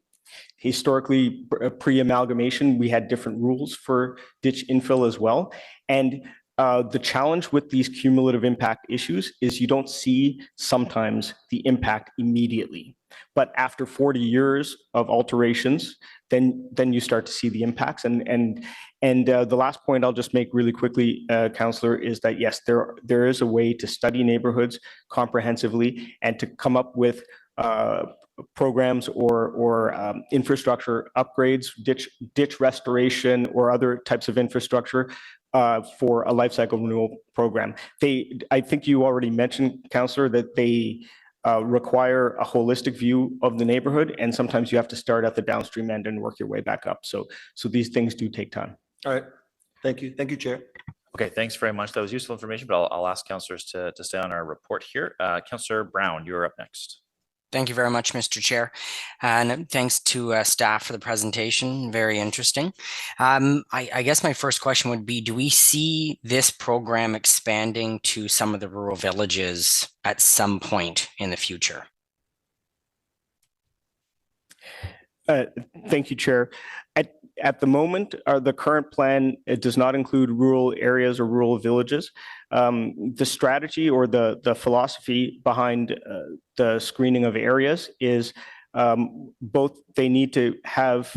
Historically, pre-amalgamation, we had different rules for ditch infill as well. And the challenge with these cumulative impact issues is you don't see sometimes the impact immediately. But after 40 years of alterations, then you start to see the impacts. And the last point I'll just make really quickly, Councillor, is that yes, there is a way to study neighborhoods comprehensively and to come up with programs or infrastructure upgrades, ditch restoration, or other types of infrastructure for a life cycle renewal program. I think you already mentioned, Councillor, that they require a holistic view of the neighborhood, and sometimes you have to start at the downstream end and work your way back up. So these things do take time. All right. Thank you. Thank you, Chair. Okay, thanks very much. That was useful information, but I'll ask councillors to stay on our report here. Councillor Brown, you're up next. Thank you very much, Mr. Chair. And thanks to staff for the presentation. Very interesting. I guess my first question would be, do we see this program expanding to some of the rural villages at some point in the future? Thank you, Chair. At the moment, the current plan, it does not include rural areas or rural villages. The strategy or the philosophy behind the screening of areas is both they need to have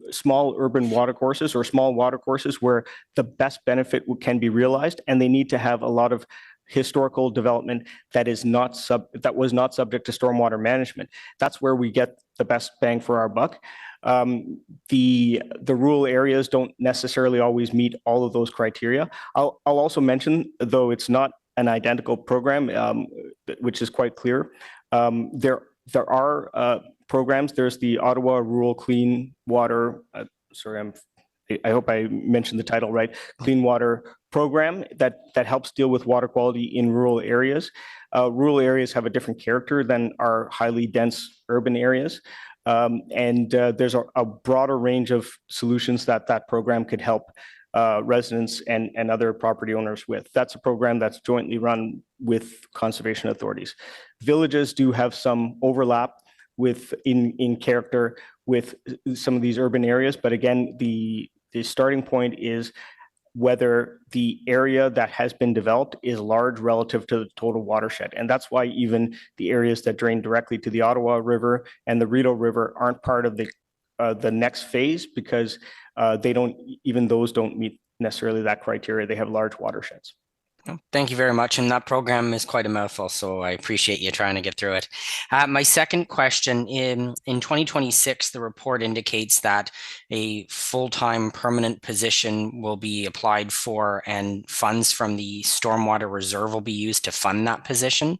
small urban watercourses or small watercourses where the best benefit can be realized, and they need to have a lot of historical development that was not subject to stormwater management. That's where we get the best bang for our buck. The rural areas don't necessarily always meet all of those criteria. I'll also mention, though it's not an identical program, which is quite clear, there are programs. There's the Ottawa Rural Clean Water, I hope I mentioned the title right, Clean Water Program that helps deal with water quality in rural areas. Rural areas have a different character than our highly dense urban areas. There's a broader range of solutions that program could help residents and other property owners with. That's a program that's jointly run with conservation authorities. Villages do have some overlap in character with some of these urban areas, but again, the starting point is whether the area that has been developed is large relative to the total watershed. And that's why even the areas that drain directly to the Ottawa River and the Rideau River aren't part of the next phase, because even those don't meet necessarily that criteria. They have large watersheds. Thank you very much. And that program is quite a mouthful, so I appreciate you trying to get through it. My second question, in 2026, the report indicates that a full-time permanent position will be applied for and funds from the Stormwater Reserve will be used to fund that position.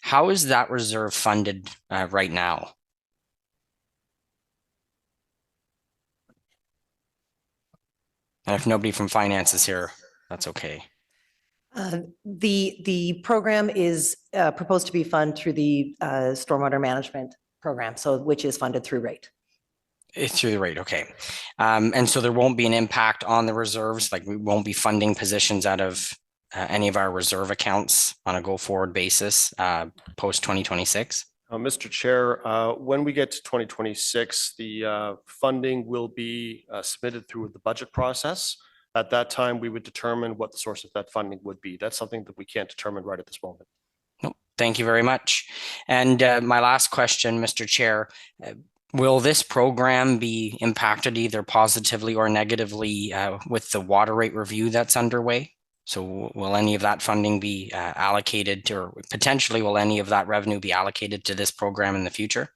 How is that reserve funded right now? And if nobody from finance is here, that's okay. The program is proposed to be funded through the stormwater management program, so which is funded through rate. It's through the rate, okay. And so there won't be an impact on the reserves, like we won't be funding positions out of any of our reserve accounts on a go-forward basis post 2026? Mr. Chair, when we get to 2026, the funding will be submitted through the budget process. At that time, we would determine what the source of that funding would be. That's something that we can't determine right at this moment. No, thank you very much. And my last question, Mr. Chair, will this program be impacted either positively or negatively with the water rate review that's underway? So will any of that funding be allocated to, or potentially will any of that revenue be allocated to this program in the future?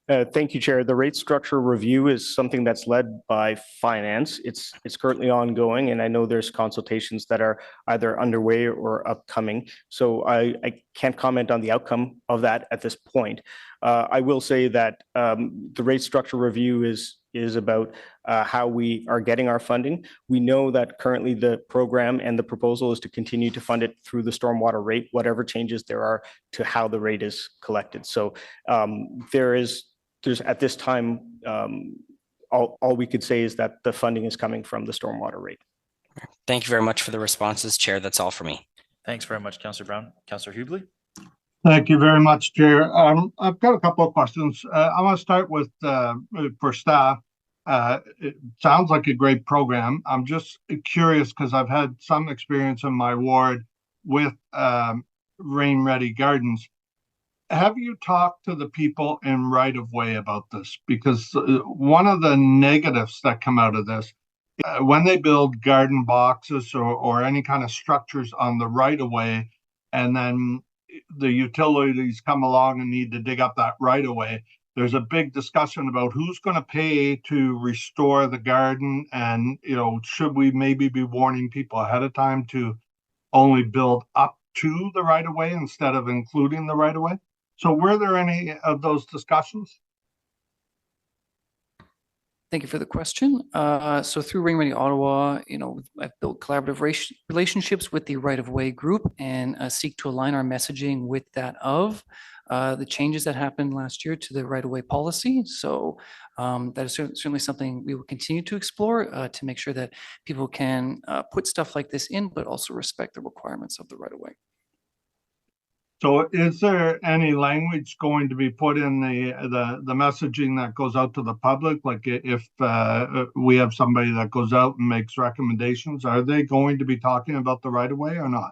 Thank you, Chair. The rate structure review is something that's led by finance. It's currently ongoing, and I know there's consultations that are either underway or upcoming. So I can't comment on the outcome of that at this point. I will say that the rate structure review is about how we are getting our funding. We know that currently the program and the proposal is to continue to fund it through the stormwater rate, whatever changes there are to how the rate is collected. So there's at this time, all we could say is that the funding is coming from the stormwater rate. Thank you very much for the responses, Chair. That's all for me. Thanks very much, Councillor Brown. Councillor Hubley? Thank you very much, Chair. I've got a couple of questions. I want to start with for staff. It sounds like a great program. I'm just curious because I've had some experience in my ward with Rain Ready Gardens. Have you talked to the people in right of way about this? Because one of the negatives that come out of this, when they build garden boxes or any kind of structures on the right of way, and then the utilities come along and need to dig up that right of way, there's a big discussion about who's going to pay to restore the garden. And, should we maybe be warning people ahead of time to only build up to the right of way instead of including the right of way? So were there any of those discussions? Thank you for the question. So through Rain Ready Ottawa, I've built collaborative relationships with the right-of-way group and seek to align our messaging with that of the changes that happened last year to the right-of-way policy. So that is certainly something we will continue to explore to make sure that people can put stuff like this in, but also respect the requirements of the right-of-way. So is there any language going to be put in the messaging that goes out to the public? Like if we have somebody that goes out and makes recommendations, are they going to be talking about the right of way or not?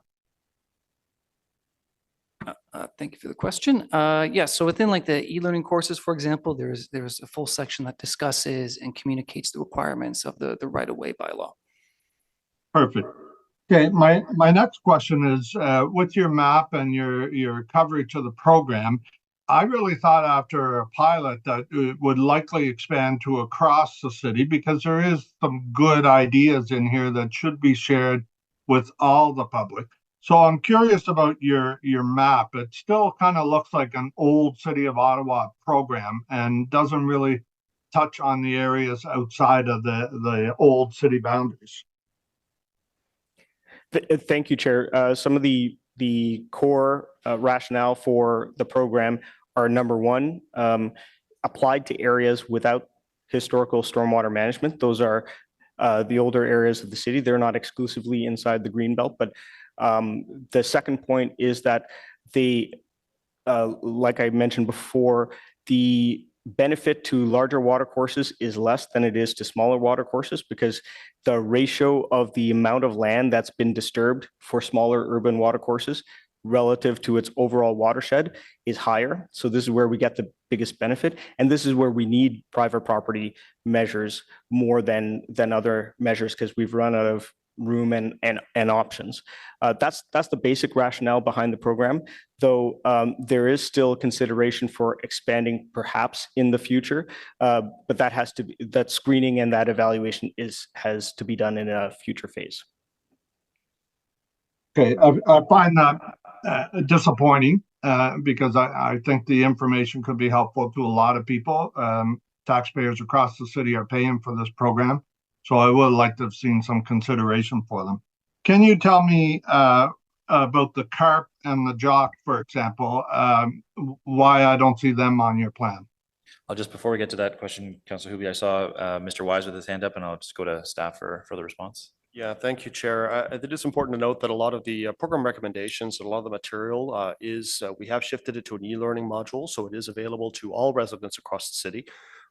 Thank you for the question. Yeah, so within like the e-learning courses, for example, there's a full section that discusses and communicates the requirements of the right-of-way bylaw. Perfect. Okay, my next question is with your map and your coverage of the program, I really thought after a pilot that it would likely expand to across the city because there is some good ideas in here that should be shared with all the public. So I'm curious about your map. It still kind of looks like an old City of Ottawa program and doesn't really touch on the areas outside of the old city boundaries. Thank you, Chair. Some of the core rationale for the program are, number one, applied to areas without historical stormwater management. Those are the older areas of the city. They're not exclusively inside the Greenbelt, but the second point is that like I mentioned before, the benefit to larger water courses is less than it is to smaller water courses because the ratio of the amount of land that's been disturbed for smaller urban water courses relative to its overall watershed is higher. So this is where we get the biggest benefit. And this is where we need private property measures more than other measures because we've run out of room and options. That's the basic rationale behind the program, though there is still consideration for expanding perhaps in the future, but that screening and that evaluation has to be done in a future phase. Okay, I find that disappointing because I think the information could be helpful to a lot of people. Taxpayers across the city are paying for this program, so I would like to have seen some consideration for them. Can you tell me about the carp and the jock, for example, why I don't see them on your plan? I'll just, before we get to that question, Councillor Huby, I saw Mr. Wise with his hand up, and I'll just go to staff for further response. Yeah, thank you, Chair. It is important to note that a lot of the program recommendations and a lot of the material we have shifted it to an e-learning module, so it is available to all residents across the city.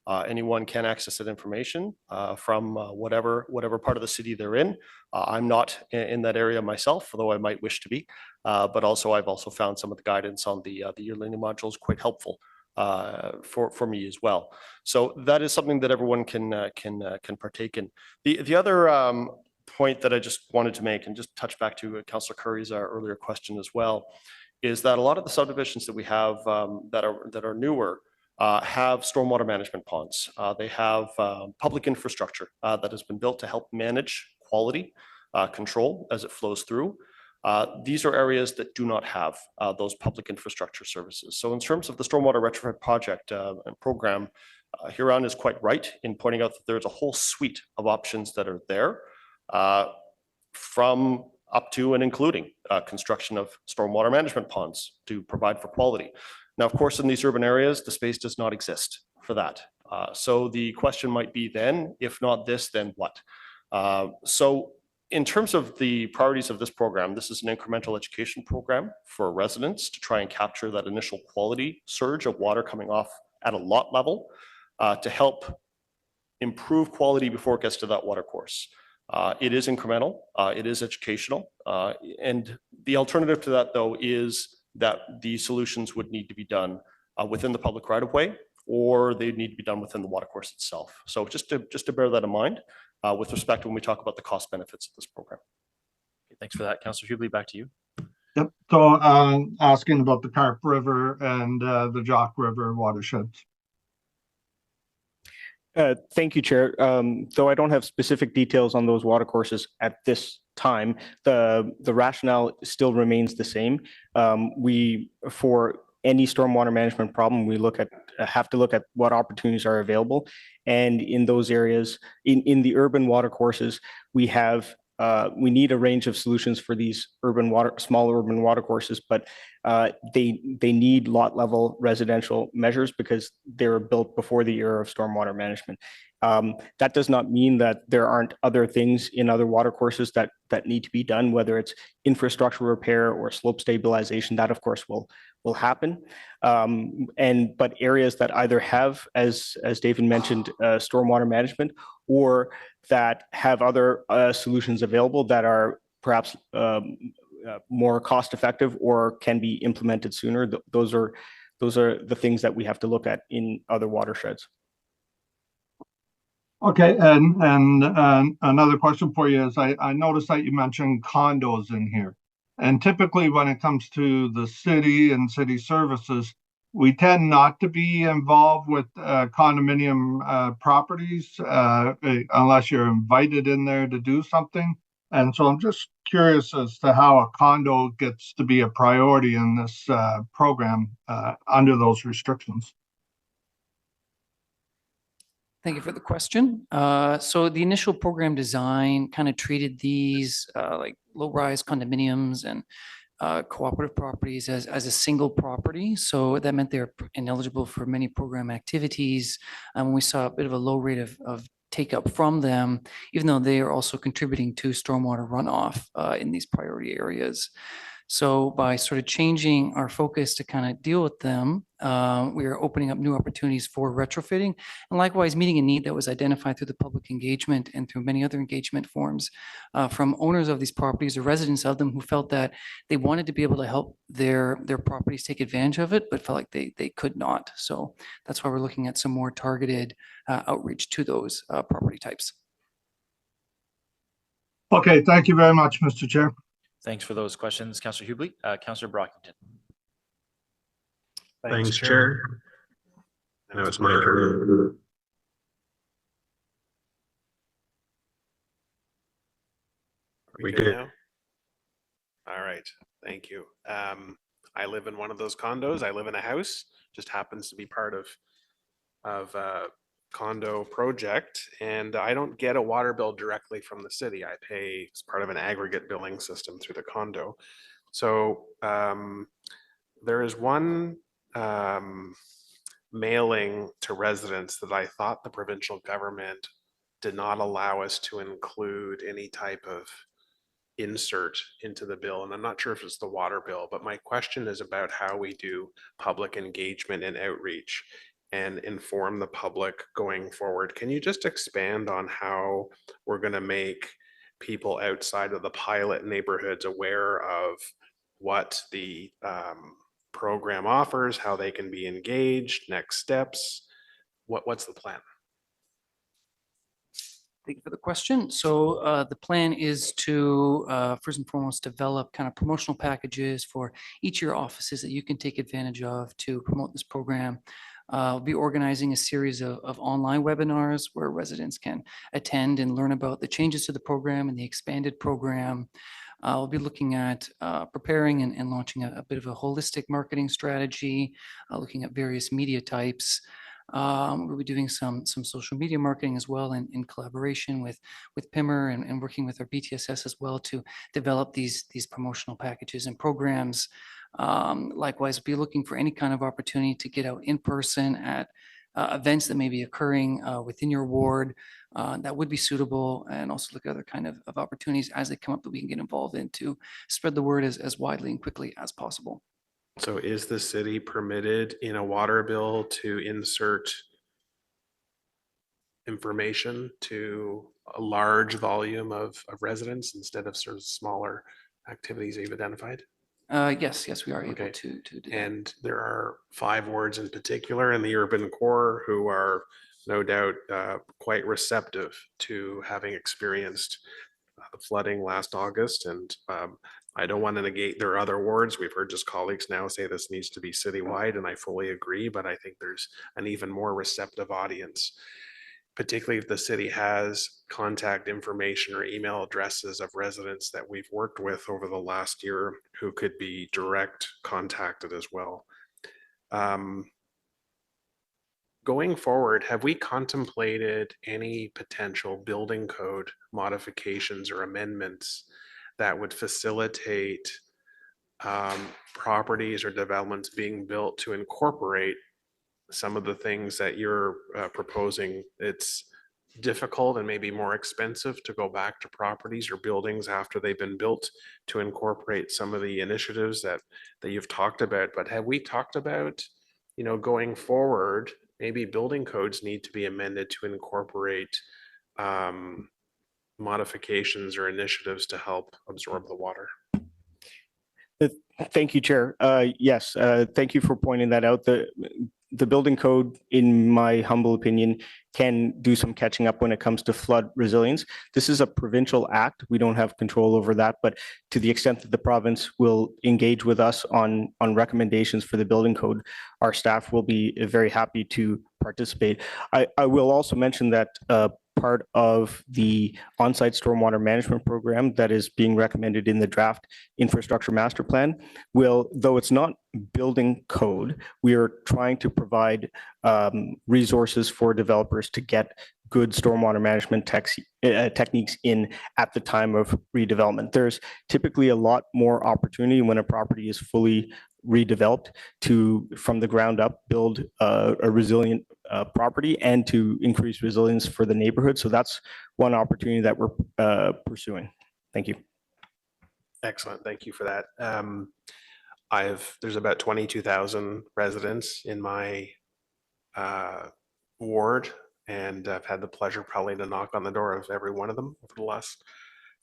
Anyone can access that information from whatever part of the city they're in. I'm not in that area myself, although I might wish to be. But I've also found some of the guidance on the e-learning modules quite helpful for me as well. So that is something that everyone can partake in. The other point that I just wanted to make, and just touch back to Councillor Curry's earlier question as well, is that a lot of the subdivisions that we have that are newer have stormwater management ponds. They have public infrastructure that has been built to help manage quality control as it flows through. These are areas that do not have those public infrastructure services. So in terms of the stormwater retrofit project and program, Huron is quite right in pointing out that there's a whole suite of options that are there, from up to and including construction of stormwater management ponds to provide for quality. Now, of course, in these urban areas, the space does not exist for that. So the question might be then, if not this, then what? So in terms of the priorities of this program, this is an incremental education program for residents to try and capture that initial quality surge of water coming off at a lot level to help improve quality before it gets to that water course. It is incremental, it is educational, and the alternative to that, though, is that the solutions would need to be done within the public right-of-way, or they need to be done within the watercourse itself. So just to bear that in mind with respect to when we talk about the cost benefits of this program. Okay, thanks for that. Councillor Hubley, back to you. Yep. So asking about the Carp River and the Jock River watersheds. Thank you, Chair. Though I don't have specific details on those watercourses at this time, the rationale still remains the same. For any stormwater management problem, we have to look at what opportunities are available. And in those areas, in the urban watercourses, we need a range of solutions for these small urban watercourses, but they need lot level residential measures because they were built before the era of stormwater management. That does not mean that there aren't other things in other watercourses that need to be done, whether it's infrastructure repair or slope stabilization. That, of course, will happen. But areas that either have, as David mentioned, stormwater management, or that have other solutions available that are perhaps more cost effective or can be implemented sooner. Those are the things that we have to look at in other watersheds. Okay, and another question for you is I noticed that you mentioned condos in here. And typically when it comes to the city and city services, we tend not to be involved with condominium properties unless you're invited in there to do something. And so I'm just curious as to how a condo gets to be a priority in this program under those restrictions. Thank you for the question. So the initial program design kind of treated these like low-rise condominiums and cooperative properties as a single property. So that meant they're ineligible for many program activities. And we saw a bit of a low rate of take up from them, even though they are also contributing to stormwater runoff in these priority areas. So by sort of changing our focus to kind of deal with them, we are opening up new opportunities for retrofitting, and likewise meeting a need that was identified through the public engagement and through many other engagement forms from owners of these properties or residents of them who felt that they wanted to be able to help their properties take advantage of it, but felt like they could not. So that's why we're looking at some more targeted outreach to those property types. Okay, thank you very much, Mr. Chair. Thanks for those questions, Councillor Hubley. Councillor Brockington. Thanks, Chair. Now it's my turn. Are we good now? All right, thank you. I live in one of those condos. I live in a house, just happens to be part of a condo project, and I don't get a water bill directly from the city. I pay as part of an aggregate billing system through the condo. So there is one mailing to residents that I thought the provincial government did not allow us to include any type of insert into the bill. And I'm not sure if it's the water bill, but my question is about how we do public engagement and outreach and inform the public going forward. Can you just expand on how we're going to make people outside of the pilot neighborhoods aware of what the program offers, how they can be engaged, next steps? What's the plan? Thank you for the question. So the plan is to first and foremost develop kind of promotional packages for each of your offices that you can take advantage of to promote this program. We'll be organizing a series of online webinars where residents can attend and learn about the changes to the program and the expanded program. We'll be looking at preparing and launching a bit of a holistic marketing strategy, looking at various media types. We'll be doing some social media marketing as well in collaboration with PIMR and working with our BTSS as well to develop these promotional packages and programs. Likewise, we'll be looking for any kind of opportunity to get out in person at events that may be occurring within your ward that would be suitable, and also look at other kind of opportunities as they come up that we can get involved in to spread the word as widely and quickly as possible. So is the city permitted in a water bill to insert information to a large volume of residents instead of sort of smaller activities that you've identified? Yes, we are able Okay. to do that. And there are 5 wards in particular in the urban core who are no doubt quite receptive to having experienced the flooding last August. And I don't want to negate there are other wards. We've heard just colleagues now say this needs to be citywide, and I fully agree, but I think there's an even more receptive audience, particularly if the city has contact information or email addresses of residents that we've worked with over the last year who could be direct contacted as well. Going forward, have we contemplated any potential building code modifications or amendments that would facilitate properties or developments being built to incorporate some of the things that you're proposing? It's difficult and maybe more expensive to go back to properties or buildings after they've been built to incorporate some of the initiatives that you've talked about. But have we talked about, going forward, maybe building codes need to be amended to incorporate modifications or initiatives to help absorb the water? Thank you, Chair. Yes, thank you for pointing that out. The building code, in my humble opinion, can do some catching up when it comes to flood resilience. This is a provincial act. We don't have control over that, but to the extent that the province will engage with us on recommendations for the building code, our staff will be very happy to participate. I will also mention that part of the on-site stormwater management program that is being recommended in the draft infrastructure master plan will, though it's not building code, we are trying to provide resources for developers to get good stormwater management techniques in at the time of redevelopment. There's typically a lot more opportunity when a property is fully redeveloped to, from the ground up, build a resilient property and to increase resilience for the neighborhood. So that's one opportunity that we're pursuing. Thank you. Excellent. Thank you for that. There's about 22,000 residents in my ward, and I've had the pleasure probably to knock on the door of every one of them over the last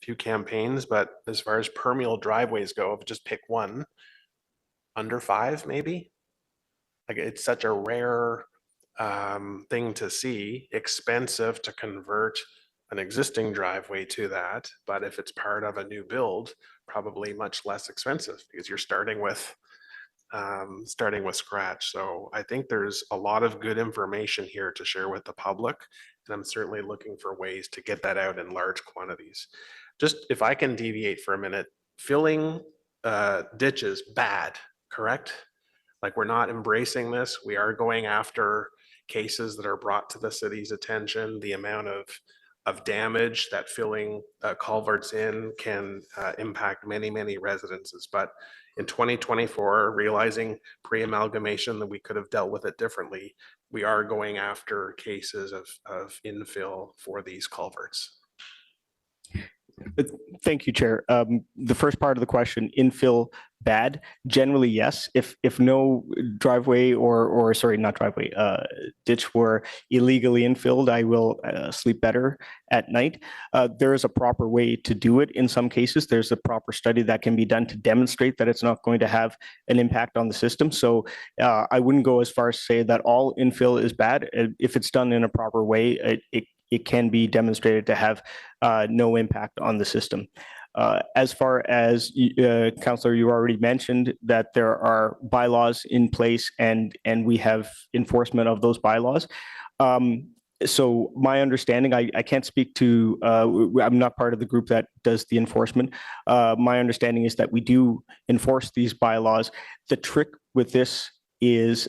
few campaigns. But as far as permeable driveways go, if just pick one, under 5 maybe. Like, it's such a rare thing to see, expensive to convert an existing driveway to that, but if it's part of a new build, probably much less expensive because you're starting with scratch. So I think there's a lot of good information here to share with the public, and I'm certainly looking for ways to get that out in large quantities. Just if I can deviate for a minute, filling ditches, bad, correct? Like, we're not embracing this. We are going after cases that are brought to the city's attention. The amount of damage that filling culverts in can impact many, many residences. But in 2024, realizing pre-amalgamation that we could have dealt with it differently, we are going after cases of infill for these culverts. Thank you, Chair. The first part of the question, infill bad, generally yes. If no driveway or sorry, not driveway, ditch were illegally infilled, I will sleep better at night. There is a proper way to do it. In some cases, there's a proper study that can be done to demonstrate that it's not going to have an impact on the system. So I wouldn't go as far as to say that all infill is bad. If it's done in a proper way, it can be demonstrated to have no impact on the system. As far as Councillor, you already mentioned that there are bylaws in place and we have enforcement of those bylaws. So my understanding, I can't speak to, I'm not part of the group that does the enforcement. My understanding is that we do enforce these bylaws. The trick with this is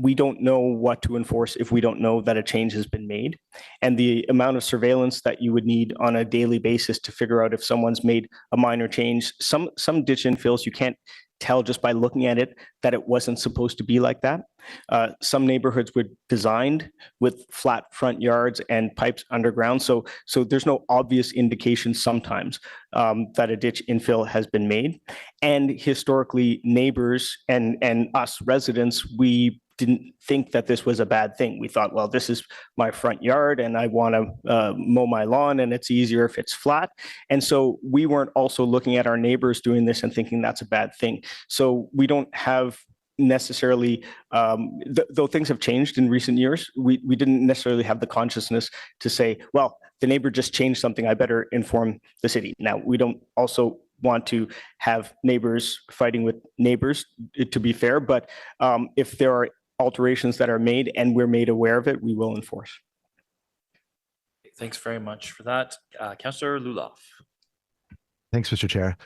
we don't know what to enforce if we don't know that a change has been made. And the amount of surveillance that you would need on a daily basis to figure out if someone's made a minor change. Some ditch infills, you can't tell just by looking at it that it wasn't supposed to be like that. Some neighborhoods were designed with flat front yards and pipes underground. So there's no obvious indication sometimes that a ditch infill has been made. And historically, neighbors and us residents, we didn't think that this was a bad thing. We thought, well, this is my front yard and I want to mow my lawn and it's easier if it's flat. And so we weren't also looking at our neighbors doing this and thinking that's a bad thing. So we don't have necessarily, though things have changed in recent years, we didn't necessarily have the consciousness to say, well, the neighbor just changed something, I better inform the city. Now, we don't also want to have neighbors fighting with neighbors, to be fair, but if there are alterations that are made and we're made aware of it, we will enforce. Thanks very much for that. Councillor Luloff. Thanks, Mr. Chair.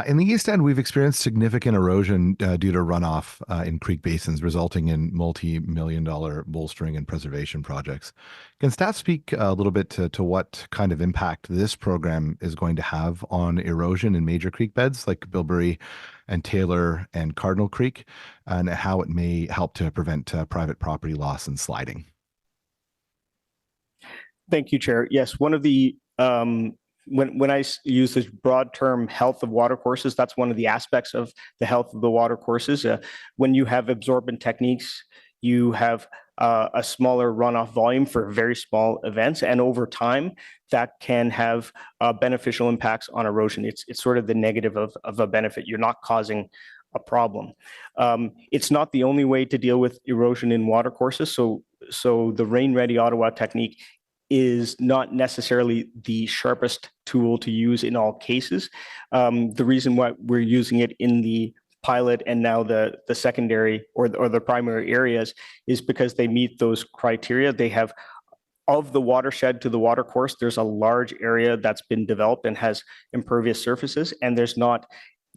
In the East End, we've experienced significant erosion due to runoff in creek basins, resulting in multi-million-dollar bolstering and preservation projects. Can staff speak a little bit to what kind of impact this program is going to have on erosion in major creek beds like Bilberry and Taylor and Cardinal Creek, and how it may help to prevent private property loss and sliding? Thank you, Chair. Yes, one of the when I use this broad term health of watercourses, that's one of the aspects of the health of the watercourses. When you have absorbent techniques, you have a smaller runoff volume for very small events, and over time that can have beneficial impacts on erosion. It's sort of the negative of a benefit. You're not causing a problem. It's not the only way to deal with erosion in watercourses. So the Rain Ready Ottawa technique is not necessarily the sharpest tool to use in all cases. The reason why we're using it in the pilot and now the secondary or the primary areas is because they meet those criteria. They have, of the watershed to the watercourse, there's a large area that's been developed and has impervious surfaces, and there's not,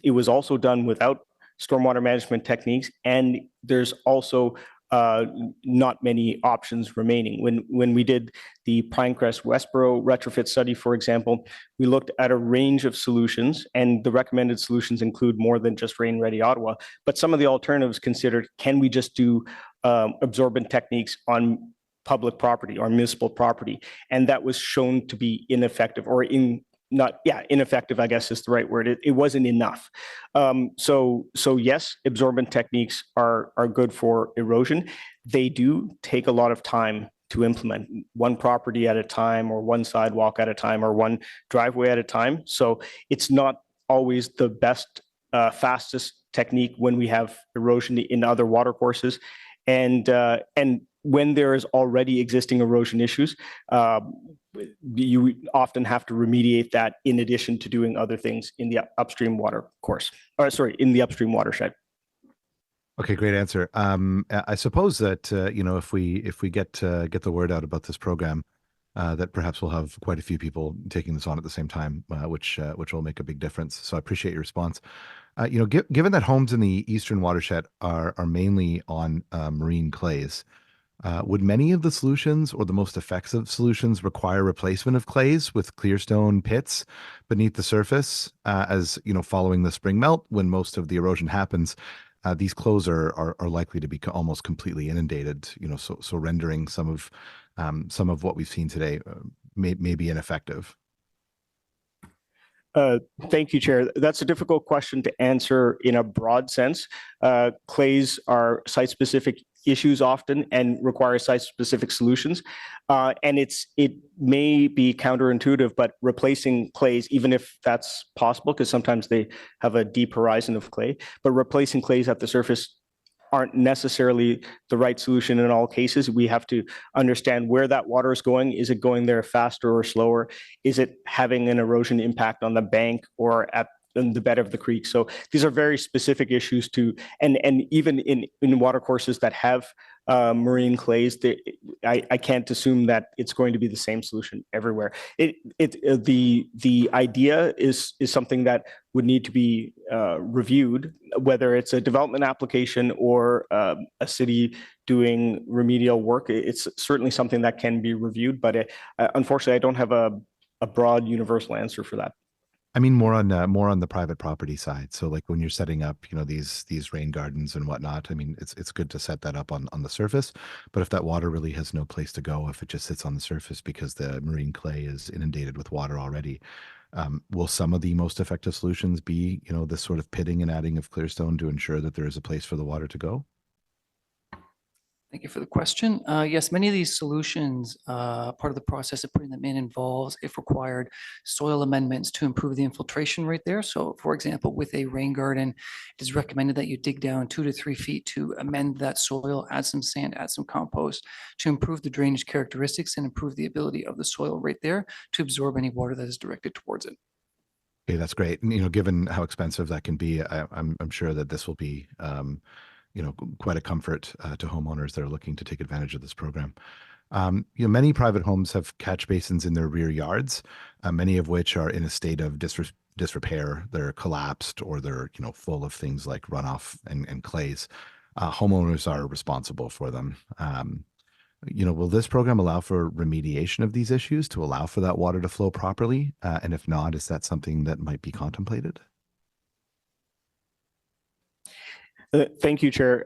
it was also done without stormwater management techniques, and there's also not many options remaining. When we did the Pinecrest Westboro retrofit study, for example, we looked at a range of solutions, and the recommended solutions include more than just Rain Ready Ottawa. But some of the alternatives considered, can we just do absorbent techniques on public property or municipal property? And that was shown to be ineffective or ineffective, I guess is the right word. It wasn't enough. So yes, absorbent techniques are good for erosion. They do take a lot of time to implement, one property at a time, or one sidewalk at a time, or one driveway at a time. So it's not always the best, fastest technique when we have erosion in other water courses. And when there is already existing erosion issues, you often have to remediate that in addition to doing other things in the upstream water course, or sorry, in the upstream watershed. Okay, great answer. I suppose that if we get the word out about this program, that perhaps we'll have quite a few people taking this on at the same time, which will make a big difference. So I appreciate your response. Given that homes in the eastern watershed are mainly on marine clays, would many of the solutions or the most effective solutions require replacement of clays with clearstone pits beneath the surface? As following the spring melt, when most of the erosion happens, these clothes are likely to be almost completely inundated. So rendering some of what we've seen today may be ineffective. Thank you, Chair. That's a difficult question to answer in a broad sense. Clays are site-specific issues often and require site-specific solutions. And it may be counterintuitive, but replacing clays, even if that's possible, because sometimes they have a deep horizon of clay, but replacing clays at the surface aren't necessarily the right solution in all cases. We have to understand where that water is going. Is it going there faster or slower? Is it having an erosion impact on the bank or in the bed of the creek? So these are very specific issues and even in water courses that have marine clays, I can't assume that it's going to be the same solution everywhere. The idea is something that would need to be reviewed, whether it's a development application or a city doing remedial work. It's certainly something that can be reviewed, but unfortunately, I don't have a broad universal answer for that. I mean, more on the private property side. So like when you're setting up, these rain gardens and whatnot, I mean, it's good to set that up on the surface. But if that water really has no place to go, if it just sits on the surface because the marine clay is inundated with water already, will some of the most effective solutions be, this sort of pitting and adding of clearstone to ensure that there is a place for the water to go? Thank you for the question. Yes, many of these solutions, part of the process of putting them in involves, if required, soil amendments to improve the infiltration rate there. So for example, with a rain garden, it is recommended that you dig down 2 to 3 feet to amend that soil, add some sand, add some compost to improve the drainage characteristics and improve the ability of the soil right there to absorb any water that is directed towards it. Okay, that's great. And, given how expensive that can be, I'm sure that this will be quite a comfort to homeowners that are looking to take advantage of this program. Many private homes have catch basins in their rear yards, many of which are in a state of disrepair. They're collapsed or they're full of things like runoff and clays. Homeowners are responsible for them. Will this program allow for remediation of these issues to allow for that water to flow properly? And if not, is that something that might be contemplated? Thank you, Chair.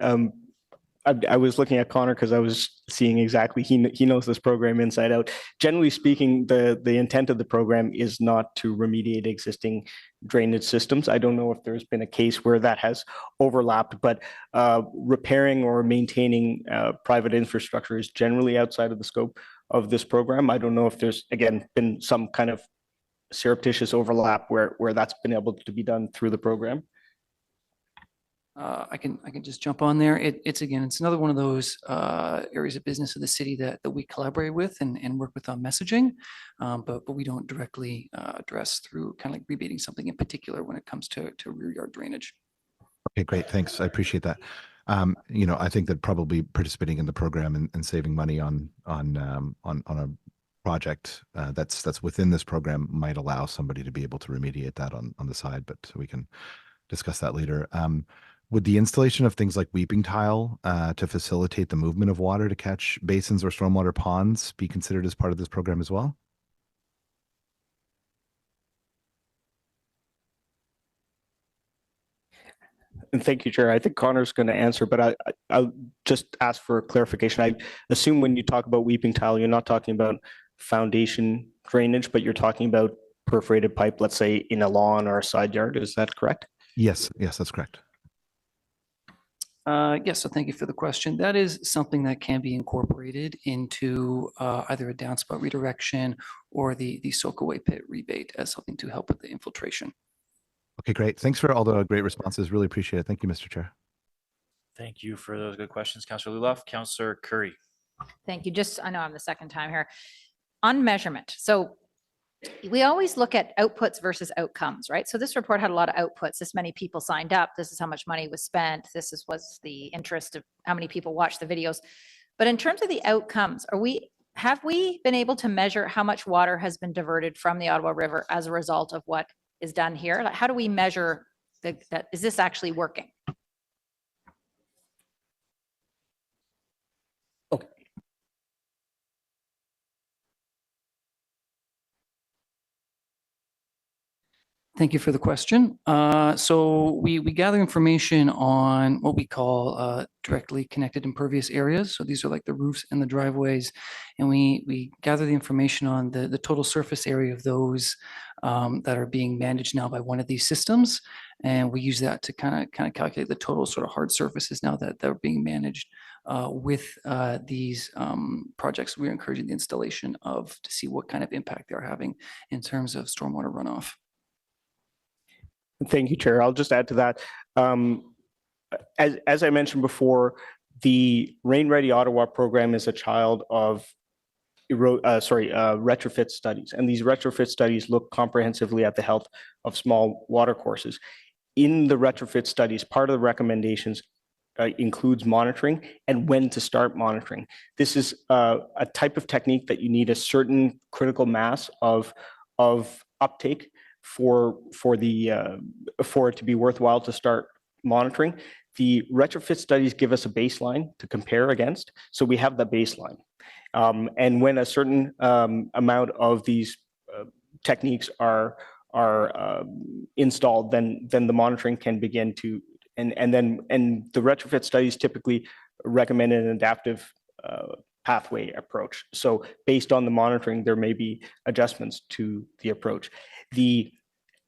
I was looking at Connor because I was seeing exactly, he knows this program inside out. Generally speaking, the intent of the program is not to remediate existing drainage systems. I don't know if there's been a case where that has overlapped, but repairing or maintaining private infrastructure is generally outside of the scope of this program. I don't know if there's, again, been some kind of surreptitious overlap where that's been able to be done through the program. I can just jump on there. It's another one of those areas of business of the city that we collaborate with and work with on messaging, but we don't directly address through kind of like rebating something in particular when it comes to rear yard drainage. Okay, great. Thanks. I appreciate that. I think that probably participating in the program and saving money on a project that's within this program might allow somebody to be able to remediate that on the side, but we can discuss that later. Would the installation of things like weeping tile to facilitate the movement of water to catch basins or stormwater ponds be considered as part of this program as well? And thank you, Chair. I think Connor's going to answer, but I'll just ask for clarification. I assume when you talk about weeping tile, you're not talking about foundation drainage, but you're talking about perforated pipe, let's say in a lawn or a side yard. Is that correct? Yes, yes, that's correct. Yes, so thank you for the question. That is something that can be incorporated into either a downspout redirection or the soak away pit rebate as something to help with the infiltration. Okay, great. Thanks for all the great responses. Really appreciate it. Thank you, Mr. Chair. Thank you for those good questions, Councillor Luloff. Councillor Curry. Thank you. Just, I know I'm the second time here. On measurement. So we always look at outputs versus outcomes, right? So this report had a lot of outputs. This many people signed up. This is how much money was spent. This is what's the interest of how many people watch the videos. But in terms of the outcomes, have we been able to measure how much water has been diverted from the Ottawa River as a result of what is done here? Like, how do we measure that? Is this actually working? Thank you for the question. So we gather information on what we call directly connected impervious areas. So these are like the roofs and the driveways. And we gather the information on the total surface area of those that are being managed now by one of these systems. And we use that to kind of calculate the total sort of hard surfaces now that they're being managed with these projects. We're encouraging the installation of to see what kind of impact they're having in terms of stormwater runoff. Thank you, Chair. I'll just add to that. As I mentioned before, the Rain Ready Ottawa program is a child of retrofit studies, and these retrofit studies look comprehensively at the health of small water courses. In the retrofit studies, part of the recommendations includes monitoring and when to start monitoring. This is a type of technique that you need a certain critical mass of uptake for it to be worthwhile to start monitoring. The retrofit studies give us a baseline to compare against, so we have the baseline. And when a certain amount of these techniques are installed, then the monitoring can begin to, and the retrofit studies typically recommend an adaptive pathway approach. So based on the monitoring, there may be adjustments to the approach. The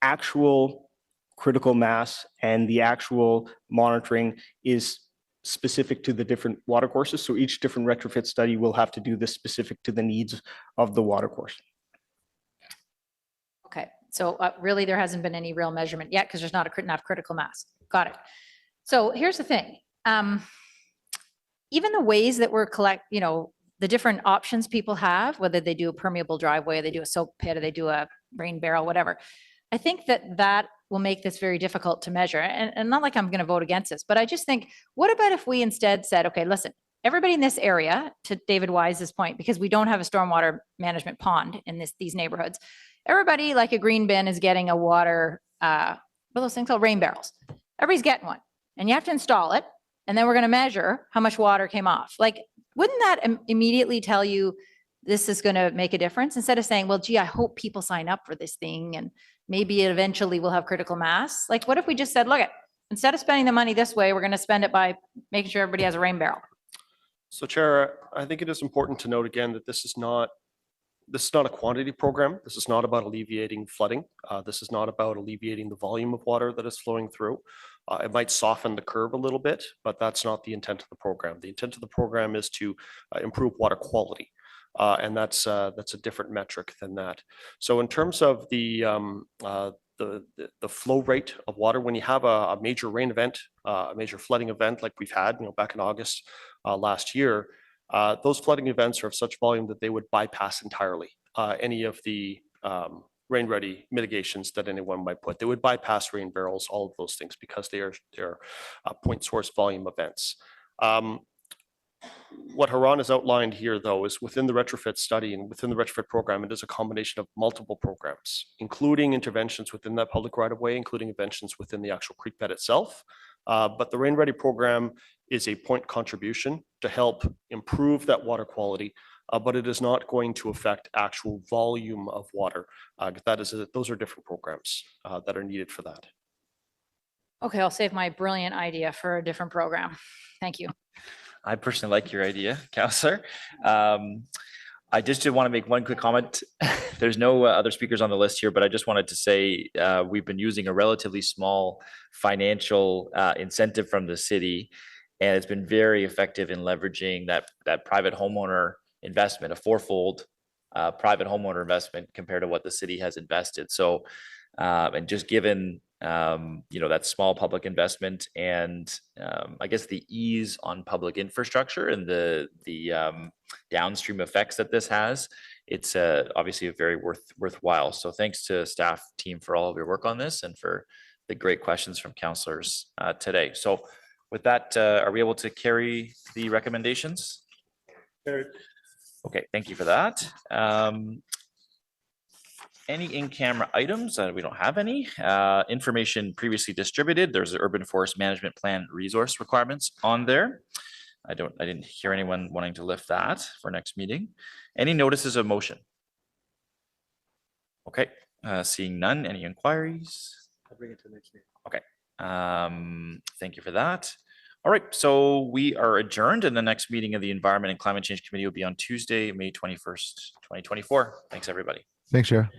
actual critical mass and the actual monitoring is specific to the different water courses. So each different retrofit study will have to do this specific to the needs of the water course. Okay, so really there hasn't been any real measurement yet because there's not enough critical mass. Got it. So here's the thing. Even the ways that we're the different options people have, whether they do a permeable driveway, or they do a soak pit, or they do a rain barrel, whatever. I think that will make this very difficult to measure. And not like I'm going to vote against this, but I just think, what about if we instead said, okay, listen, everybody in this area, to David Wise's point, because we don't have a stormwater management pond in these neighborhoods, everybody like a green bin is getting a water, what are those things called? Rain barrels. Everybody's getting one, and you have to install it. And then we're going to measure how much water came off. Like, wouldn't that immediately tell you this is going to make a difference, instead of saying, well, gee, I hope people sign up for this thing and maybe it eventually will have critical mass? Like, what if we just said, look, instead of spending the money this way, we're going to spend it by making sure everybody has a rain barrel? So Chair, I think it is important to note again that this is not a quantity program. This is not about alleviating flooding. This is not about alleviating the volume of water that is flowing through. It might soften the curve a little bit, but that's not the intent of the program. The intent of the program is to improve water quality. And that's a different metric than that. So in terms of the flow rate of water, when you have a major rain event, a major flooding event like we've had, back in August last year, those flooding events are of such volume that they would bypass entirely any of the rain ready mitigations that anyone might put. They would bypass rain barrels, all of those things, because they're point source volume events. What Haran has outlined here, though, is within the retrofit study and within the retrofit program, it is a combination of multiple programs, including interventions within that public right of way, including interventions within the actual creek bed itself. But the Rain Ready program is a point contribution to help improve that water quality, but it is not going to affect actual volume of water. Those are different programs that are needed for that. Okay, I'll save my brilliant idea for a different program. Thank you. I personally like your idea, Councillor. I just did want to make one quick comment. There's no other speakers on the list here, but I just wanted to say we've been using a relatively small financial incentive from the city, and it's been very effective in leveraging that private homeowner investment, a fourfold private homeowner investment compared to what the city has invested. So, and just given that small public investment and I guess the ease on public infrastructure and the downstream effects that this has, it's obviously a very worthwhile. So thanks to staff team for all of your work on this and for the great questions from councillors today. So with that, are we able to carry the recommendations? Okay, thank you for that. Any in-camera items? We don't have any. Information previously distributed. There's the Urban Forest Management Plan resource requirements on there. I didn't hear anyone wanting to lift that for next meeting. Any notices of motion? Okay, seeing none. Any inquiries? I'll bring it to the next meeting. Okay, thank you for that. All right, so we are adjourned, and the next meeting of the Environment and Climate Change Committee will be on Tuesday, May 21st, 2024. Thanks, everybody. Thanks, Chair.